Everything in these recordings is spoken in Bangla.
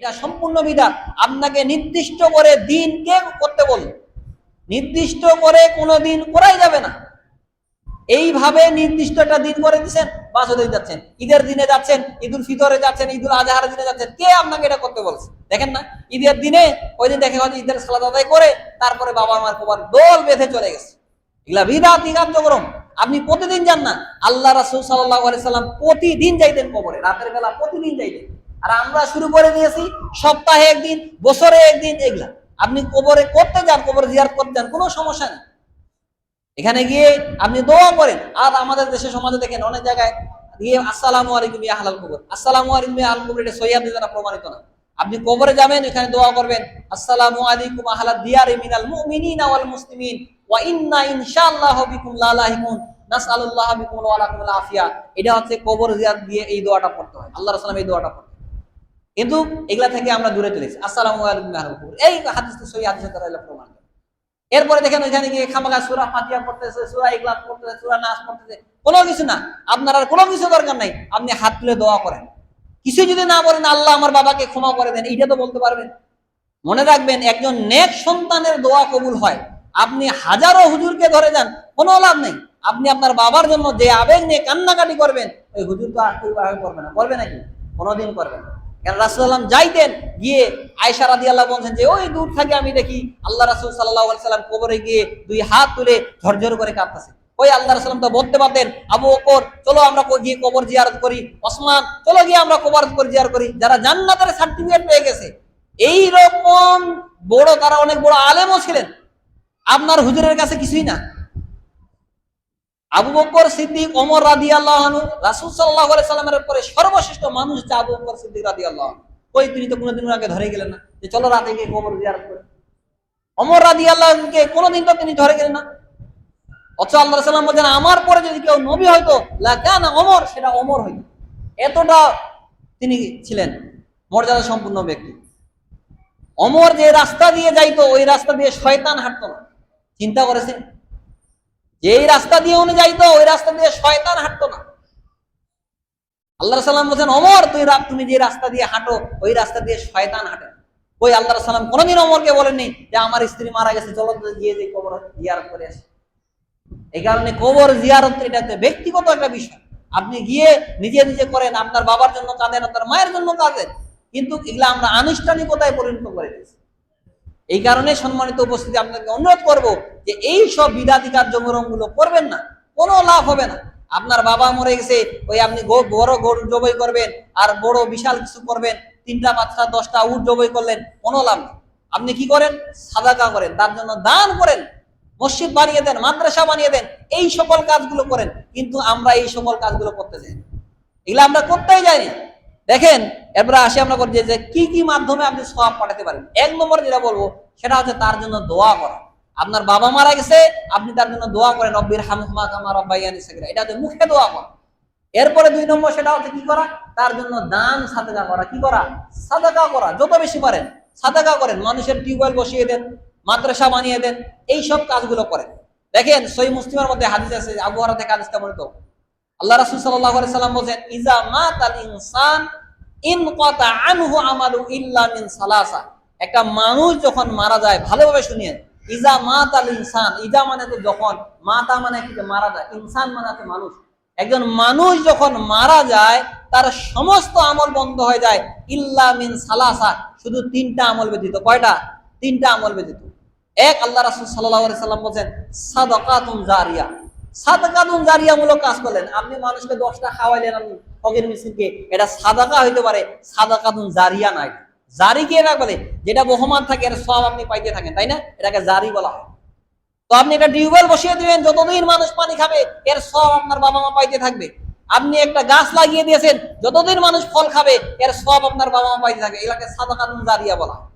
এটা সম্পূর্ণ বিদআত। আপনাকে নির্দিষ্ট করে দিন কে করতে বলল? নির্দিষ্ট করে কোনো দিন করাই যাবে না। এইভাবে নির্দিষ্ট একটা দিন করে দিচ্ছেন, বাসুদেব যাচ্ছেন, ঈদের দিনে যাচ্ছেন, ঈদুল ফিতরে যাচ্ছেন, ঈদুল আজহার দিনে যাচ্ছেন, কে আপনাকে এটা করতে বলছে? দেখেন না, ঈদের দিনে ওই দিন দেখে হয়তো ঈদের সালাত আদায় করে তারপরে বাবা মার কোবার দোল বেঁধে চলে গেছে। এগুলা বিদআত কার্যক্রম। আপনি প্রতিদিন যান না। আল্লাহ রাসূল সাল্লাল্লাহু আলাইহি সাল্লাম প্রতিদিন যাইতেন কবরে, রাতের বেলা প্রতিদিন যাইতেন। আর আমরা শুরু করে দিয়েছি সপ্তাহে একদিন, বছরে একদিন। এগুলা আপনি কবরে করতে যান, কবরে জিয়ারত করতে যান, কোনো সমস্যা নেই। এখানে গিয়ে আপনি দোয়া করেন। আর আমাদের দেশে সমাজে দেখেন অনেক জায়গায় গিয়ে আসসালামু আলাইকুম ইয়া আহলাল কবর, আসসালামু আলাইকুম ইয়া আহলাল কবর, এটা সহিহ হাদিসে দ্বারা প্রমাণিত না। আপনি কবরে যাবেন, এখানে দোয়া করবেন আসসালামু আলাইকুম আহলাদ দিয়ারি মিনাল মুমিনিনা ওয়াল মুসলিমিন ওয়া ইন্না ইনশাআল্লাহু বিকুম লা লাহিকুন নাসআলুল্লাহ বিকুম ওয়া লাকুমুল আফিয়া। এটা হচ্ছে কবর জিয়ারত দিয়ে এই দোয়াটা পড়তে হয়। আল্লাহ রাসূল এই দোয়াটা পড়তে। কিন্তু এগুলা থেকে আমরা দূরে চলেছি। আসসালামু আলাইকুম ইয়া আহলাল কবর, এই হাদিসটা সহিহ হাদিসে দ্বারা প্রমাণিত। এরপরে দেখেন ওইখানে গিয়ে খামাখা সূরা ফাতিহা পড়তেছে, সূরা ইখলাস পড়তেছে, সূরা নাস পড়তেছে, কোনো কিছু না। আপনার আর কোনো কিছু দরকার নাই। আপনি হাত তুলে দোয়া করেন। কিছু যদি না বলেন আল্লাহ আমার বাবাকে ক্ষমা করে দেন, এইটা তো বলতে পারবেন। মনে রাখবেন, একজন নেক সন্তানের দোয়া কবুল হয়। আপনি হাজারো হুজুরকে ধরে যান, কোনো লাভ নেই। আপনি আপনার বাবার জন্য যে আবেগ নিয়ে কান্নাকাটি করবেন, ওই হুজুর তো আর করবে না। করবে নাকি? কোনোদিন করবে না। রাসূলুল্লাহ যাইতেন, গিয়ে আয়েশা রাদিয়াল্লাহু বলছেন যে ওই দূর থেকে আমি দেখি আল্লাহ রাসূল সাল্লাল্লাহু আলাইহি সাল্লাম কবরে গিয়ে দুই হাত তুলে ঝরঝর করে কাঁদতেছে। ওই আল্লাহ রাসূল তো বলতে পারতেন, আবু বকর চলো আমরা গিয়ে কবর জিয়ারত করি, ওসমান চলো গিয়ে আমরা কবর জিয়ারত করি। যারা জান্নাতের সার্টিফিকেট পেয়ে গেছে, এই রকম বড়, তারা অনেক বড় আলেমও ছিলেন। আপনার হুজুরের কাছে কিছুই না। আবু বকর সিদ্দিক, ওমর রাদিয়াল্লাহু আনহু, রাসূল সাল্লাল্লাহু আলাইহি সাল্লামের পরে সর্বশ্রেষ্ঠ মানুষ হচ্ছে আবু বকর সিদ্দিক রাদিয়াল্লাহু আনহু। ওই তিনি তো কোনোদিন আগে ধরে গেলেন না যে চলো রাতে গিয়ে কবর জিয়ারত করি। ওমর রাদিয়াল্লাহু আনহুকে কোনোদিন তো তিনি ধরে গেলেন না। অথচ আল্লাহ রাসূল বলেন আমার পরে যদি কেউ নবী হয়তো লাকানা ওমর, সেটা ওমর হইতো। এতটা তিনি ছিলেন মর্যাদা সম্পন্ন ব্যক্তি। ওমর যে রাস্তা দিয়ে যাইতো, ওই রাস্তা দিয়ে শয়তান হাঁটতো না। চিন্তা করেছেন? যেই রাস্তা দিয়ে উনি যাইতো, ওই রাস্তা দিয়ে শয়তান হাঁটতো না। আল্লাহ সাল্লাম বলছেন ওমর তুমি যে রাস্তা দিয়ে হাঁটো, ওই রাস্তা দিয়ে শয়তান হাঁটে। ওই আল্লাহ সাল্লাম কোনোদিন ওমরকে বলেননি যে আমার স্ত্রী মারা গেছে, চলো গিয়ে যে কবর জিয়ারত করে আসি। এই কারণে কবর জিয়ারত এটা ব্যক্তিগত একটা বিষয়। আপনি গিয়ে নিজে নিজে করেন, আপনার বাবার জন্য কাঁদেন, আপনার মায়ের জন্য কাঁদেন, কিন্তু এগুলা আমরা আনুষ্ঠানিকতায় পরিণত করে দিয়েছি। এই কারণে সম্মানিত উপস্থিতি, আপনাকে অনুরোধ করব যে এই সব বিদাতি কার্যক্রম গুলো করবেন না, কোনো লাভ হবে না। আপনার বাবা মরে গেছে, ওই আপনি বড় গরু জবাই করবেন আর বড় বিশাল কিছু করবেন, 3টা 5টা 10টা উট জবাই করলেন, কোনো লাভ নেই। আপনি কি করেন? সাদাকা করেন, তার জন্য দান করেন, মসজিদ বানিয়ে দেন, মাদ্রাসা বানিয়ে দেন, এই সকল কাজগুলো করেন। কিন্তু আমরা এই সকল কাজগুলো করতে চাই, এগুলো আমরা করতেই যাইনি। দেখেন, এরপরে আসি আমরা করছি যে কি কি মাধ্যমে আপনি সওয়াব পাঠাতে পারেন। 1 নম্বর যেটা বলবো সেটা হচ্ছে তার জন্য দোয়া করা। আপনার বাবা মারা গেছে, আপনি তার জন্য দোয়া করেন রব্বির হামহুমা কামা রাব্বায়ানি সগীরা, এটা হচ্ছে মুখে দোয়া করা। এরপরে 2 নম্বর সেটা হচ্ছে কি করা? তার জন্য দান সাদাকা করা। কি করা? সাদাকা করা। যত বেশি পারেন সাদাকা করেন, মানুষের টিউবওয়েল বসিয়ে দেন, মাদ্রাসা বানিয়ে দেন, এই সব কাজগুলো করেন। দেখেন সহিহ মুসলিমের মধ্যে হাদিস আছে, আবু হুরায়রা থেকে হাদিসটা বর্ণিত। আল্লাহ রাসূল সাল্লাল্লাহু আলাইহি সাল্লাম বলেন ইজা মাতাল ইনসান ইনকাতা আনহু আমালু ইল্লা মিন সালাসা। একটা মানুষ যখন মারা যায়, ভালোভাবে শুনিয়েন, ইজা মাতাল ইনসান, ইজা মানে তো যখন, মাতা মানে কি মারা যায়, ইনসান মানে হচ্ছে মানুষ। একজন মানুষ যখন মারা যায়, তার সমস্ত আমল বন্ধ হয়ে যায় ইল্লা মিন সালাসা, শুধু 3টা আমল ব্যতীত। কয়টা? 3টা আমল ব্যতীত। এক, আল্লাহ রাসূল সাল্লাল্লাহু আলাইহি সাল্লাম বলেন সাদাকাতুন জারিয়া। সাদাকাতুন জারিয়া মূলক কাজ করলেন, আপনি মানুষকে 10টা খাওয়াইলেন, আপনি ফকির মিসকিনকে, এটা সাদাকা হইতে পারে, সাদাকাতুন জারিয়া নাই। জারি কি এটা বলে? যেটা বহমান থাকে, এর সওয়াব আপনি পাইতে থাকেন, তাই না? এটাকে জারি বলা হয়। তো আপনি একটা টিউবওয়েল বসিয়ে দিবেন, যতদিন মানুষ পানি খাবে এর সওয়াব আপনার বাবা মা পাইতে থাকবে। আপনি একটা গাছ লাগিয়ে দিয়েছেন, যতদিন মানুষ ফল খাবে এর সওয়াব আপনার বাবা মা পাইতে থাকবে। এটাকে সাদাকাতুন জারিয়া বলা হয়।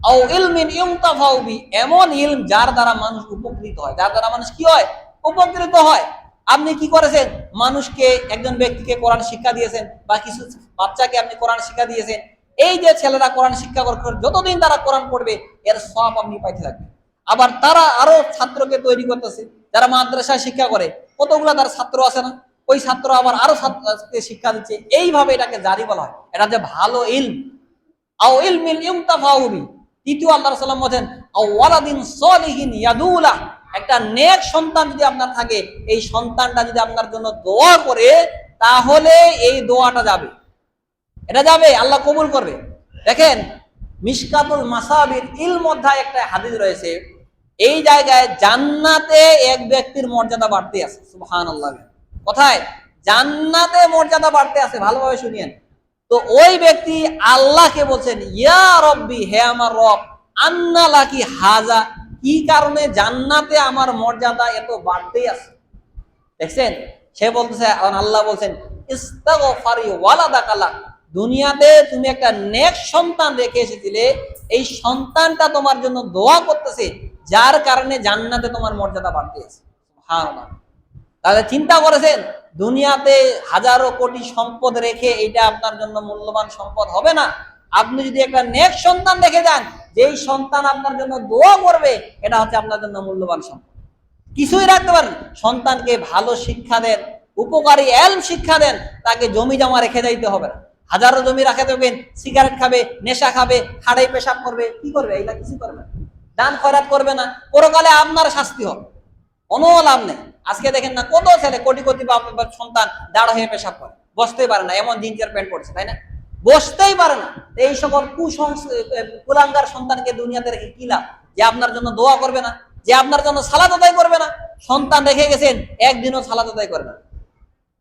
আও ইলমিন ইউনতাফাউ বি, এমন ইলম যার দ্বারা মানুষ উপকৃত হয়, যার দ্বারা মানুষ কি হয়? উপকৃত হয়। আপনি কি করেছেন? মানুষকে, একজন ব্যক্তিকে কোরআন শিক্ষা দিয়েছেন, বা কিছু বাচ্চাকে আপনি কোরআন শিক্ষা দিয়েছেন। এই যে ছেলেরা কোরআন শিক্ষা করবে, যতদিন তারা কোরআন পড়বে এর সওয়াব আপনি পাইতে থাকবেন। আবার তারা আরো ছাত্রকে তৈরি করতেছে, যারা মাদ্রাসায় শিক্ষা করে, কতগুলা তার ছাত্র আছে না? ওই ছাত্র আবার আরো ছাত্রকে শিক্ষা দিচ্ছে। এইভাবে এটাকে জারি বলা হয়। এটা যে ভালো ইলম, আও ইলমিন ইউনতাফাউ বি, তৃতীয় আল্লাহ রাসূল বলেন আও ওয়ালাদিন সলিহিন ইয়াদুলা, একটা নেক সন্তান যদি আপনার থাকে, এই সন্তানটা যদি আপনার জন্য দোয়া করে, তাহলে এই দোয়াটা যাবে, এটা যাবে, আল্লাহ কবুল করবে। দেখেন মিশকাতুল মাসাবির ইলম অধ্যায় একটা হাদিস রয়েছে, এই জায়গায় জান্নাতে এক ব্যক্তির মর্যাদা বাড়তে আছে। সুবহানাল্লাহ। কোথায়? জান্নাতে মর্যাদা বাড়তে আছে, ভালোভাবে শুনিয়েন। তো ওই ব্যক্তি আল্লাহকে বলছেন, ইয়া রব্বি, হে আমার রব, আন্না লাকি হাজা, কি কারণে জান্নাতে আমার মর্যাদা এত বাড়তেই আছে? দেখছেন, সে বলতেছে, আল্লাহ বলছেন ইস্তাগফারি ওয়ালাদাকালা, দুনিয়াতে তুমি একটা নেক সন্তান রেখে এসেছিলে, এই সন্তানটা তোমার জন্য দোয়া করতেছে, যার কারণে জান্নাতে তোমার মর্যাদা বাড়তে আছে। সুবহানাল্লাহ। তাহলে চিন্তা করেছেন, দুনিয়াতে হাজারো কোটি সম্পদ রেখে এটা আপনার জন্য মূল্যবান সম্পদ হবে না? আপনি যদি একটা নেক সন্তান রেখে যান, যেই সন্তান আপনার জন্য দোয়া করবে, এটা হচ্ছে আপনার জন্য মূল্যবান সম্পদ। কিছুই রাখতে পারেন, সন্তানকে ভালো শিক্ষা দেন, উপকারী এলম শিক্ষা দেন, তাকে জমি জমা রেখে যাইতে হবে না। হাজারো জমি রাখে দেবেন, সিগারেট খাবে, নেশা খাবে, খাড়াই পেশাব করবে, কি করবে? এগুলা কিছু করবে না, দান খয়রাত করবে না, পরকালে আপনার শাস্তি হবে, কোনো লাভ নেই। আজকে দেখেন না, কত ছেলে কোটি কোটি সন্তান দাঁড়া হয়ে পেশাব করে, বসতেই পারে না, এমন জিন্সের প্যান্ট পড়ছে, তাই না? বসতেই পারে না। এই সকল কুলাঙ্গার সন্তানকে দুনিয়াতে রেখে কি লাভ? যে আপনার জন্য দোয়া করবে না, যে আপনার জন্য সালাত আদায় করবে না। সন্তান রেখে গেছেন, একদিনও সালাত আদায় করবে না,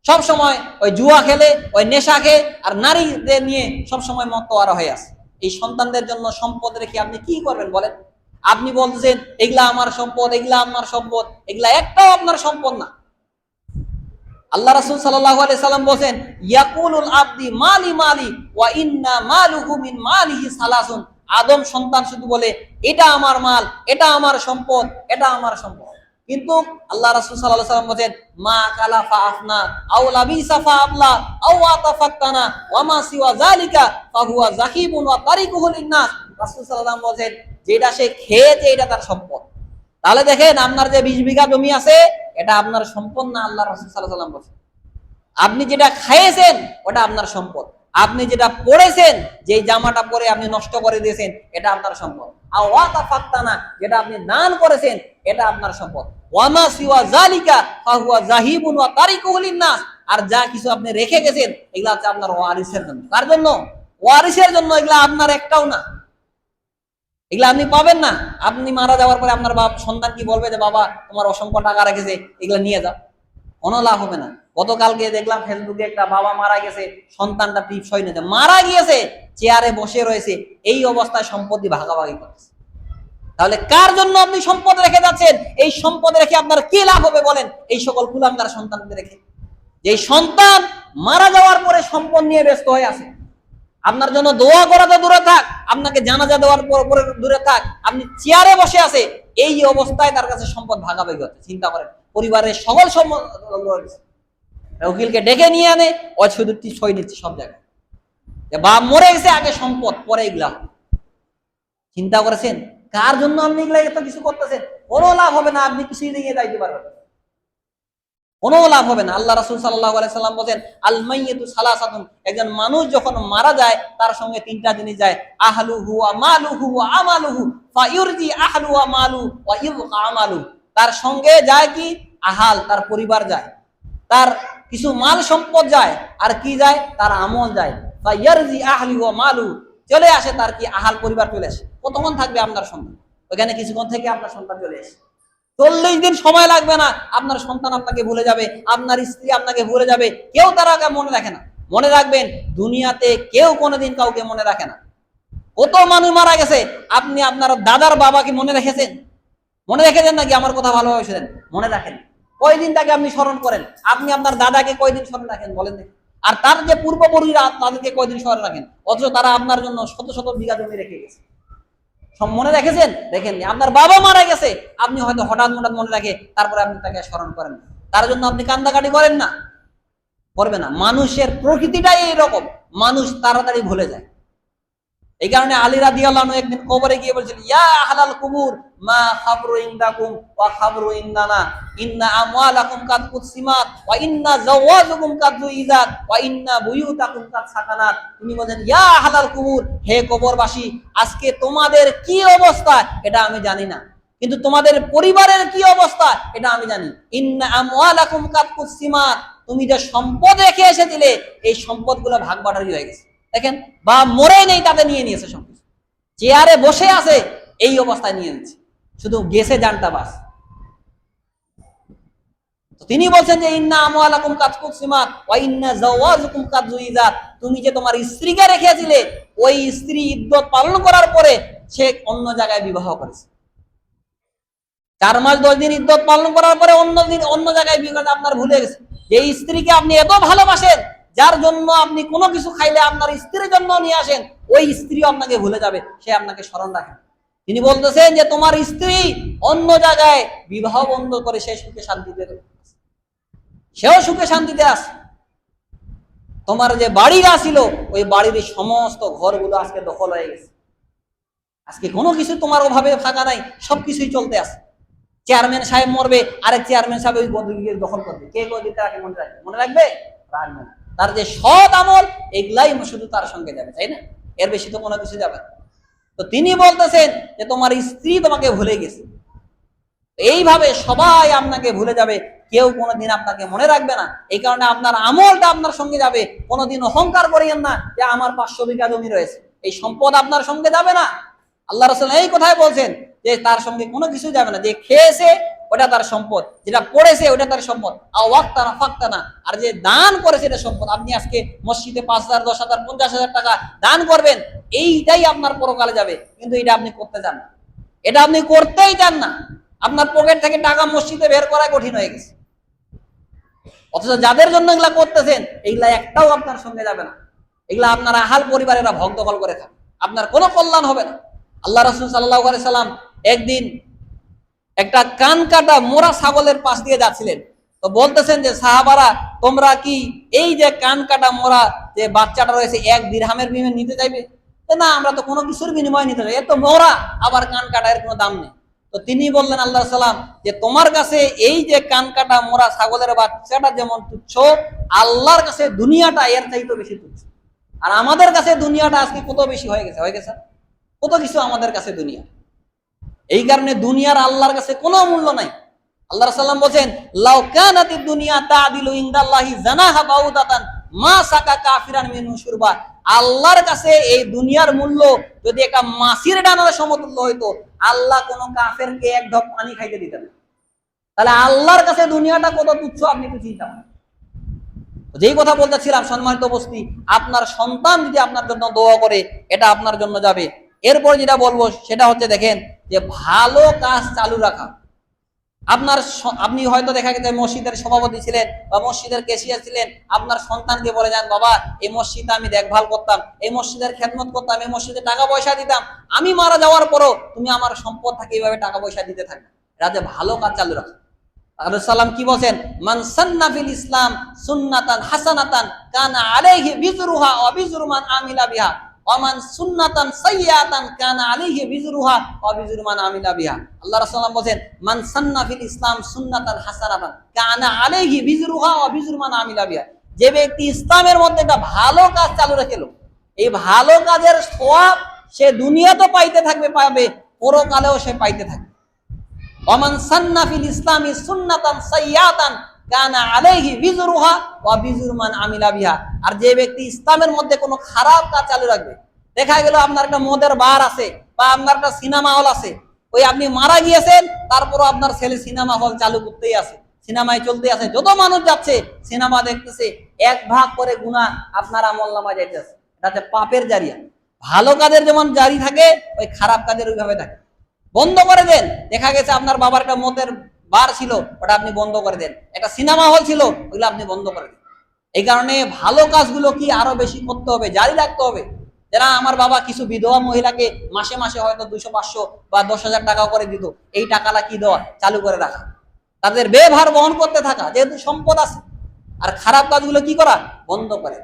সব সময় ওই জুয়া খেলে, ওই নেশা খেয়ে, আর নারীদের নিয়ে সব সময় মতোয়ারা হয়ে আছে। এই সন্তানদের জন্য সম্পদ রেখে আপনি কি করবেন বলেন? আপনি বলতেছেন এগুলা আমার সম্পদ, এগুলা আমার সম্পদ, এগুলা একটাও আপনার সম্পদ না। আল্লাহ রাসূল সাল্লাল্লাহু আলাইহি সাল্লাম বলেন, ইয়াকুলুল আবদি মালি মালি ওয়া ইন্না মালুহু মিন মালিহি সালাসুন, আদম সন্তান শুধু বলে এটা আমার মাল, এটা আমার সম্পদ, এটা আমার সম্পদ। কিন্তু আল্লাহ রাসূল সাল্লাল্লাহু আলাইহি সাল্লাম বলেন, মা কালা ফা আফনা আও লাবিসা ফা আবলা আও আতাফাক্তানা ওয়া মা সিওয়া যালিকা ফাহুয়া যাহিবুন ওয়া তারিকুহু লিন-নাস। রাসূল সাল্লাল্লাহু আলাইহি সাল্লাম বলেন, যেটা সে খেয়েছে এটা তার সম্পদ। তাহলে দেখেন, আপনার যে 20 বিঘা জমি আছে, এটা আপনার সম্পদ না, আল্লাহ রাসূল সাল্লাল্লাহু আলাইহি সাল্লাম বলেন। আপনি যেটা খাইয়েছেন ওটা আপনার সম্পদ, আপনি যেটা পড়েছেন, যে জামাটা পরে আপনি নষ্ট করে দিয়েছেন, এটা আপনার সম্পদ। আর ওয়াতা ফাক্তানা, যেটা আপনি দান করেছেন, এটা আপনার সম্পদ। ওয়ামা সিওয়া যালিকা ফাহুয়া যাহিবুন ওয়া তারিকুহু লিন-নাস, আর যা কিছু আপনি রেখে গেছেন, এগুলা হচ্ছে আপনার ওয়ারিসের জন্য। কার জন্য? ওয়ারিসের জন্য। এগুলা আপনার একটাও না, এগুলা আপনি পাবেন না। আপনি মারা যাওয়ার পরে আপনার সন্তান কি বলবে যে বাবা তোমার অসংখ্য টাকা রেখেছে, এগুলা নিয়ে যাও? কোনো লাভ হবে না। গতকালকে দেখলাম ফেসবুকে, একটা বাবা মারা গেছে, সন্তানটা টিপস হয়ে নিয়েছে, মারা গিয়েছে, চেয়ারে বসে রয়েছে, এই অবস্থায় সম্পত্তি ভাগাভাগি করছে। তাহলে কার জন্য আপনি সম্পদ রেখে যাচ্ছেন? এই সম্পদ রেখে আপনার কি লাভ হবে বলেন? এই সকল কুলাঙ্গার সন্তানদের রেখে, যে সন্তান মারা যাওয়ার পরে সম্পদ নিয়ে ব্যস্ত হয়ে আছে। আপনার জন্য দোয়া করা তো দূরে থাক, আপনাকে জানাজা দেওয়ার পরে দূরে থাক, আপনি চেয়ারে বসে আছে, এই অবস্থায় তার কাছে সম্পদ ভাগাভাগি হচ্ছে। চিন্তা করেন, পরিবারের সকল সম্পদ উকিলকে ডেকে নিয়ে আনে, শুধু সই নিচ্ছে সব জায়গায়, বাপ মরে গেছে, আগে সম্পদ, পরে এগুলা। চিন্তা করেছেন কার জন্য আপনি এগুলা এত কিছু করতেছেন? কোনো লাভ হবে না, আপনি কিছুই নিয়ে যাইতে পারবেন, কোনো লাভ হবে না। আল্লাহ রাসূল সাল্লাল্লাহু আলাইহি সাল্লাম বলেন, আল মাইয়িতু সালাসাতুন, একজন মানুষ যখন মারা যায়, তার সঙ্গে তিনটা জিনিস যায়, আহলুহু ওয়া মালুহু ওয়া আমালুহু ফায়ুরজি আহলু ওয়া মালু ওয়া ইবকা আমালু। তার সঙ্গে যায় কি? আহাল, তার পরিবার যায়, তার কিছু মাল সম্পদ যায়, আর কি যায়? তার আমল যায়। ফায়ারজি আহলু ওয়া মালু, চলে আসে তার কি? আহাল, পরিবার চলে আসে। কতক্ষণ থাকবে আপনার সন্তান ওখানে? কিছুক্ষণ থেকে আপনার সন্তান চলে আসে। 40 দিন সময় লাগবে না, আপনার সন্তান আপনাকে ভুলে যাবে, আপনার স্ত্রী আপনাকে ভুলে যাবে, কেউ তার আগে মনে রাখে না। মনে রাখবেন, দুনিয়াতে কেউ কোনোদিন কাউকে মনে রাখে না। কত মানুষ মারা গেছে, আপনি আপনার দাদার বাবাকে মনে রেখেছেন? মনে রেখেছেন নাকি? আমার কথা ভালোভাবে শুনেন, মনে রাখেন। কয়দিন তাকে আপনি স্মরণ করেন? আপনি আপনার দাদাকে কয়দিন স্মরণ রাখেন বলেন? আর তার যে পূর্বপুরুষরা, তাদেরকে কয়দিন স্মরণ রাখেন? অথচ তারা আপনার জন্য শত শত বিঘা জমি রেখে গেছে। সব মনে রেখেছেন? দেখেননি। আপনার বাবা মারা গেছে, আপনি হয়তো হঠাৎ মনে রাখে, তারপরে আপনি তাকে স্মরণ করেন না, তার জন্য আপনি কান্দাকাটি করেন না, করবে না। মানুষের প্রকৃতিটাই এইরকম, মানুষ তাড়াতাড়ি ভুলে যায়। এই কারণে আলী রাদিয়াল্লাহু আনহু একদিন কবরে গিয়ে বলছিলেন, ইয়া আহলাল কুবুর মা খাবরু ইনদাকুম ওয়া খাবরু ইনদানা ইন্না আমওয়ালাকুম কাদ কুসিমাত ওয়া ইন্না জাওয়াজুকুম কাদ যুইজাত ওয়া ইন্না বুয়ুতাকুম কাদ সাকানাত। তিনি বলেন ইয়া আহলাল কুবুর, হে কবরবাসী, আজকে তোমাদের কি অবস্থা এটা আমি জানি না, কিন্তু তোমাদের পরিবারের কি অবস্থা এটা আমি জানি। ইন্না আমওয়ালাকুম কাদ কুসিমাত, তুমি যে সম্পদ রেখে এসেছিলে এই সম্পদগুলো ভাগ বাটারি হয়ে গেছে। দেখেন, বা মরে নেই তাতে নিয়ে নিয়েছে সবকিছু, চেয়ারে বসে আছে এই অবস্থায় নিয়ে নিচ্ছে, শুধু গেছে জানটা বাস। তিনি বলছেন যে ইন্না আমওয়ালাকুম কাদ কুসিমাত ওয়া ইন্না জাওয়াজুকুম কাদ যুইজাত, তুমি যে তোমার স্ত্রীকে রেখেছিলে ওই স্ত্রী ইদ্যত পালন করার পরে সে অন্য জায়গায় বিবাহ করেছে। 4 মাস 10 দিন ইদ্যত পালন করার পরে অন্য জায়গায় বিবাহ, আপনার ভুলে গেছে যে স্ত্রীকে আপনি এত ভালোবাসেন যার জন্য আপনি কোনো কিছু খাইলে আপনার স্ত্রীর জন্য নিয়ে আসেন, ওই স্ত্রী আপনাকে ভুলে যাবে, সে আপনাকে স্মরণ রাখে। তিনি বলতেছেন যে তোমার স্ত্রী অন্য জায়গায় বিবাহ বন্ধ করে সে সুখে শান্তিতে, সেও সুখে শান্তিতে আছে। তোমার যে বাড়িটা ছিল ওই বাড়ির সমস্ত ঘরগুলো আজকে দখল হয়ে গেছে, আজকে কোনো কিছু তোমার অভাবে ফাঁকা নাই, সবকিছুই চলতে আছে। চেয়ারম্যান সাহেব মরবে, আরেক চেয়ারম্যান সাহেব ওই গদিকে দখল করবে, কে গদিতে রাখে মনে রাখবে? মনে রাখবে? রাখবে না। তার যে সৎ আমল এগুলাই শুধু তার সঙ্গে যাবে, তাই না? এর বেশি তো কোনো কিছু যাবে না। তো তিনি বলতেছেন যে তোমার স্ত্রী তোমাকে ভুলে গেছে, এইভাবে সবাই আপনাকে ভুলে যাবে, কেউ কোনোদিন আপনাকে মনে রাখবে না। এই কারণে আপনার আমলটা আপনার সঙ্গে যাবে। কোনোদিন অহংকার করিয়েন না যে আমার 500 বিঘা জমি রয়েছে, এই সম্পদ আপনার সঙ্গে যাবে না। আল্লাহ রাসূল এই কথাই বলছেন যে তার সঙ্গে কোনো কিছু যাবে না। যে খেয়েছে ওটা তার সম্পদ, যেটা পড়েছে ওটা তার সম্পদ, ওয়াক্তানা ফাক্তানা, আর যে দান করেছে এটা সম্পদ। আপনি আজকে মসজিদে 5,000 10,000 50,000 টাকা দান করবেন, এইটাই আপনার পরকালে যাবে, কিন্তু এটা আপনি করতে চান না, এটা আপনি করতেই চান না। আপনার পকেট থেকে টাকা মসজিদে বের করা কঠিন হয়ে গেছে, অথচ যাদের জন্য এগুলা করতেছেন এগুলা একটাও আপনার সঙ্গে যাবে না। এগুলা আপনার আহাল পরিবারেরা ভক্তকল করে থাকে, আপনার কোনো কল্যাণ হবে না। আল্লাহ রাসূল সাল্লাল্লাহু আলাইহি সাল্লাম একদিন একটা কান কাটা মোরা ছাগলের পাশ দিয়ে যাচ্ছিলেন, তো বলতেছেন যে সাহাবারা, তোমরা কি এই যে কান কাটা মোরা যে বাচ্চাটা রয়েছে 1 দিরহামের বিনিময়ে নিতে চাইবে? না, আমরা তো কোনো কিছুর বিনিময়ে নিতে চাই, এ তো মোরা, আবার কান কাটা, এর কোনো দাম নেই। তো তিনি বললেন আল্লাহ সাল্লাম যে তোমার কাছে এই যে কান কাটা মোরা ছাগলের বাচ্চাটা যেমন তুচ্ছ, আল্লাহর কাছে দুনিয়াটা এর চাইতে বেশি তুচ্ছ। আর আমাদের কাছে দুনিয়াটা আজকে কত বেশি হয়ে গেছে কত কিছু আমাদের কাছে দুনিয়া। এই কারণে দুনিয়ার আল্লাহর কাছে কোনো মূল্য নাই। আল্লাহ সাল্লাম বলেন লাউ কানাতিদ দুনিয়া তাদিলু ইনদাল্লাহি জানাহা বাউদাতান মা সাকা কাফিরান মিনহু শুরবা, আল্লাহর কাছে এই দুনিয়ার মূল্য যদি একটা মাছির ডানার সমতুল্য হইতো, আল্লাহ কোন কাফেরকে 1 ঢোক পানি খাইতে দিতেন না। তাহলে আল্লাহর কাছে দুনিয়াটা কত তুচ্ছ আপনি একটু চিন্তা করেন। যেই কথা বলতেছিলাম সম্মানিত উপস্থিতি, আপনার সন্তান যদি আপনার জন্য দোয়া করে এটা আপনার জন্য যাবে। এরপর যেটা বলবো সেটা হচ্ছে, দেখেন যে ভালো কাজ চালু রাখা। আপনি হয়তো দেখা গেছে মসজিদের সভাপতি ছিলেন বা মসজিদের ক্যাশিয়ার ছিলেন, আপনার সন্তানকে বলে যান, বাবা এই মসজিদে আমি দেখভাল করতাম, এই মসজিদের খেদমত করতাম, এই মসজিদে টাকা পয়সা দিতাম, আমি মারা যাওয়ার পরও তুমি আমার সম্পদ থাকে এইভাবে টাকা পয়সা দিতে থাকবে। রাতে ভালো কাজ চালু রাখা। রাসূলুল্লাহ সাল্লাম কি বলেন, মান সান্না ফিল ইসলাম সুন্নাতান হাসানাতান কানা আলাইহি বিজরুহা ওয়া বিজরু মান আমিলা বিহা ওয়া মান সুন্নাতান সাইয়্যাতান কানা আলাইহি বিজরুহা ওয়া বিজরু মান আমিলা বিহা। আল্লাহ রাসূল বলেন, মান সান্না ফিল ইসলাম সুন্নাতান হাসানাতান কানা আলাইহি বিজরুহা ওয়া বিজরু মান আমিলা বিহা। যে ব্যক্তি ইসলামের মধ্যে একটা ভালো কাজ চালু রাখলো, এই ভালো কাজের সওয়াব সে দুনিয়াতে পাইতে থাকবে, পাবে, পরকালেও সে পাইতে থাকবে। ওমান সান্না ফিল ইসলামি সুন্নাতান সাইয়্যাতান কানা আলাইহি বিজরুহা ওয়া বিজরু মান আমিলা বিহা। আর যে ব্যক্তি ইসলামের মধ্যে কোনো খারাপ কাজ চালু রাখবে, দেখা গেল আপনার একটা মদের বার আছে বা আপনার একটা সিনেমা হল আছে, ওই আপনি মারা গিয়েছেন তারপরও আপনার ছেলে সিনেমা হল চালু করতেই আছে, সিনেমায় চলতে আছে, যত মানুষ যাচ্ছে সিনেমা দেখতেছে, 1 ভাগ করে গুনাহ আপনার আমলনামায় যাইতেছে। এটা হচ্ছে পাপের জারিয়া। ভালো কাজের যেমন জারি থাকে, ওই খারাপ কাজের ওইভাবে থাকে। বন্ধ করে দেন। দেখা গেছে আপনার বাবার একটা মদের বার ছিল, ওটা আপনি বন্ধ করে দেন। একটা সিনেমা হল ছিল, ওগুলো আপনি বন্ধ করে দেন। এই কারণে ভালো কাজগুলো কি আরো বেশি করতে হবে, জারি রাখতে হবে। যারা আমার বাবা কিছু বিধবা মহিলাকে মাসে মাসে হয়তো 200-500 বা 10,000 টাকা করে দিত, এই টাকাটা কি দেওয়া, চালু করে রাখা, তাদের ব্যয়ভার বহন করতে থাকা, যেহেতু সম্পদ আছে। আর খারাপ কাজগুলো কি করা, বন্ধ করে।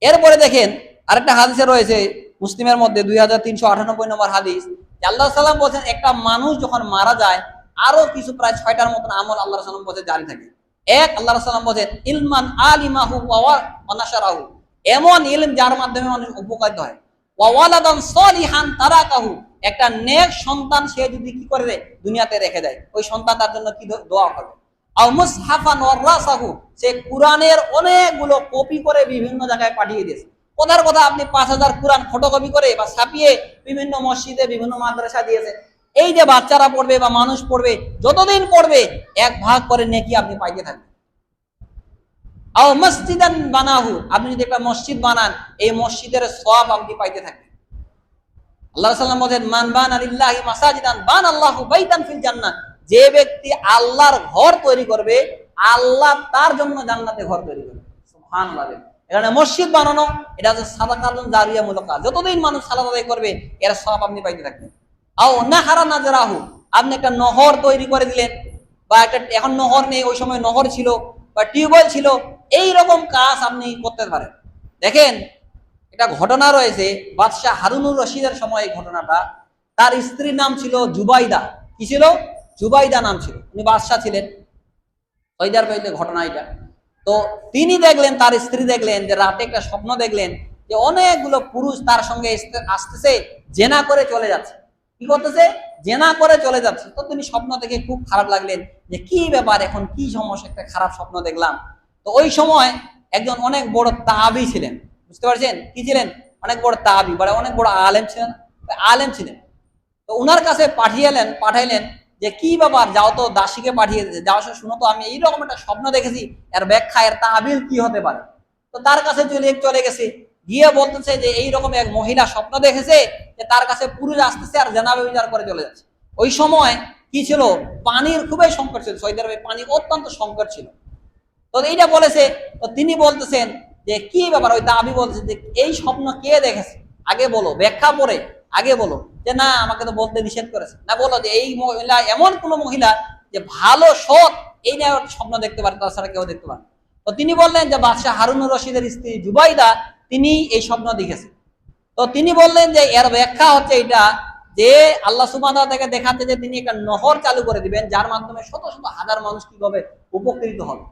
এরপরে দেখেন আরেকটা হাদিসে রয়েছে মুসলিমের মধ্যে 2398 নম্বর হাদিস, যে আল্লাহ সাল্লাম বলছেন একটা মানুষ যখন মারা যায় আরো কিছু প্রায় 6টার মতন আমল আল্লাহ সাল্লাম বলছে জারি থাকে। এক, আল্লাহ সাল্লাম বলছেন ইলমান আলিমাহু ওয়া নাশারাহু, এমন ইলম যার মাধ্যমে মানুষ উপকারিত হয়। ওয়া ওয়ালাদান সলিহান তারাকাহু, একটা নেক সন্তান সে যদি কি করে দেয় দুনিয়াতে রেখে দেয়, ওই সন্তান তার জন্য কি দোয়া করবে। আও মুসহাফান ওয়ারাসাহু, সে কোরআনের অনেকগুলো কপি করে বিভিন্ন জায়গায় পাঠিয়ে দিয়েছে। কথার কথা আপনি 5,000 কোরআন ফটোকপি করে বা ছাপিয়ে বিভিন্ন মসজিদে বিভিন্ন মাদ্রাসা দিয়েছে। এই যে বাচ্চারা পড়বে বা মানুষ পড়বে, যতদিন পড়বে 1 ভাগ করে নেকি আপনি পাইতে থাকবেন। আও মসজিদান বানাহু, আপনি যদি একটা মসজিদ বানান এই মসজিদের সওয়াব আপনি পাইতে থাকবেন। আল্লাহ সাল্লাম বলেন মান বানা লিল্লাহি মাসাজিদান বানাল্লাহু বাইতান ফিল জান্নাহ, যে ব্যক্তি আল্লাহর ঘর তৈরি করবে আল্লাহ তার জন্য জান্নাতে ঘর তৈরি করবে। সুবহানাল্লাহ। এখানে মসজিদ বানানো এটা হচ্ছে সাদাকাতুন জারিয়ামূলক কাজ, যতদিন মানুষ সালাত আদায় করবে এর সওয়াব আপনি পাইতে থাকবেন। আও নাহারা নাজরাহু, আপনি একটা নহর তৈরি করে দিলেন, বা একটা এখন নহর নেই, ওই সময় নহর ছিল বা টিউবওয়েল ছিল, এই রকম কাজ আপনি করতে পারেন। দেখেন একটা ঘটনা রয়েছে বাদশাহ হারুনুর রশিদের সময়, এই ঘটনাটা, তার স্ত্রীর নাম ছিল জুবাইদা। কি ছিল? জুবাইদা নাম ছিল, উনি বাদশাহ ছিলেন সৌদি আরবের ঘটনা এটা। তো তিনি দেখলেন, তার স্ত্রী দেখলেন যে রাতে একটা স্বপ্ন দেখলেন যে অনেকগুলো পুরুষ তার সঙ্গে আসতেছে, জেনা করে চলে যাচ্ছে। কি করতেছে? জেনা করে চলে যাচ্ছে। তো তিনি স্বপ্ন দেখে খুব খারাপ লাগলেন যে কি ব্যাপার, এখন কি সমস্যা, একটা খারাপ স্বপ্ন দেখলাম। তো ওই সময় একজন অনেক বড় তাবি ছিলেন, বুঝতে পারছেন কি ছিলেন? অনেক বড় তাবি, মানে অনেক বড় আলেম ছিলেন, আলেম ছিলেন। তো উনার কাছে পাঠাইলেন যে কি ব্যাপার, যাও তো দাসীকে পাঠিয়ে দিয়েছে, যাও শুনো তো আমি এইরকম একটা স্বপ্ন দেখেছি, এর ব্যাখ্যা, এর তাবিল কি হতে পারে। তো তার কাছে চলে গেছে, গিয়ে বলতেছে যে এইরকম এক মহিলা স্বপ্ন দেখেছে যে তার কাছে পুরুষ আসতেছে আর জেনা ব্যভিচার করে চলে যাচ্ছে। ওই সময় কি ছিল, পানির খুবই সংকট ছিল, সৌদি আরবে পানি অত্যন্ত সংকট ছিল। তো এইটা বলেছে, তো তিনি বলতেছেন যে কি ব্যাপার, ওই তাবি বলতেছে যে এই স্বপ্ন কে দেখেছে, আগে বলো, ব্যাখ্যা পরে আগে বলো। যে না, আমাকে তো বলতে নিষেধ করেছে। না, বলো যে এই মহিলা এমন কোন মহিলা যে ভালো সৎ এই নিয়ে স্বপ্ন দেখতে পারে, তাছাড়া কেউ দেখতে পারে। তো তিনি বললেন যে বাদশাহ হারুনুর রশিদের স্ত্রী জুবাইদা তিনি এই স্বপ্ন দেখেছে। তো তিনি বললেন যে এর ব্যাখ্যা হচ্ছে এটা, যে আল্লাহ সুবহানাহু ওয়া তাআলা দেখাচ্ছে যে তিনি একটা নহর চালু করে দিবেন যার মাধ্যমে শত শত হাজার মানুষ কিভাবে উপকৃত হবে।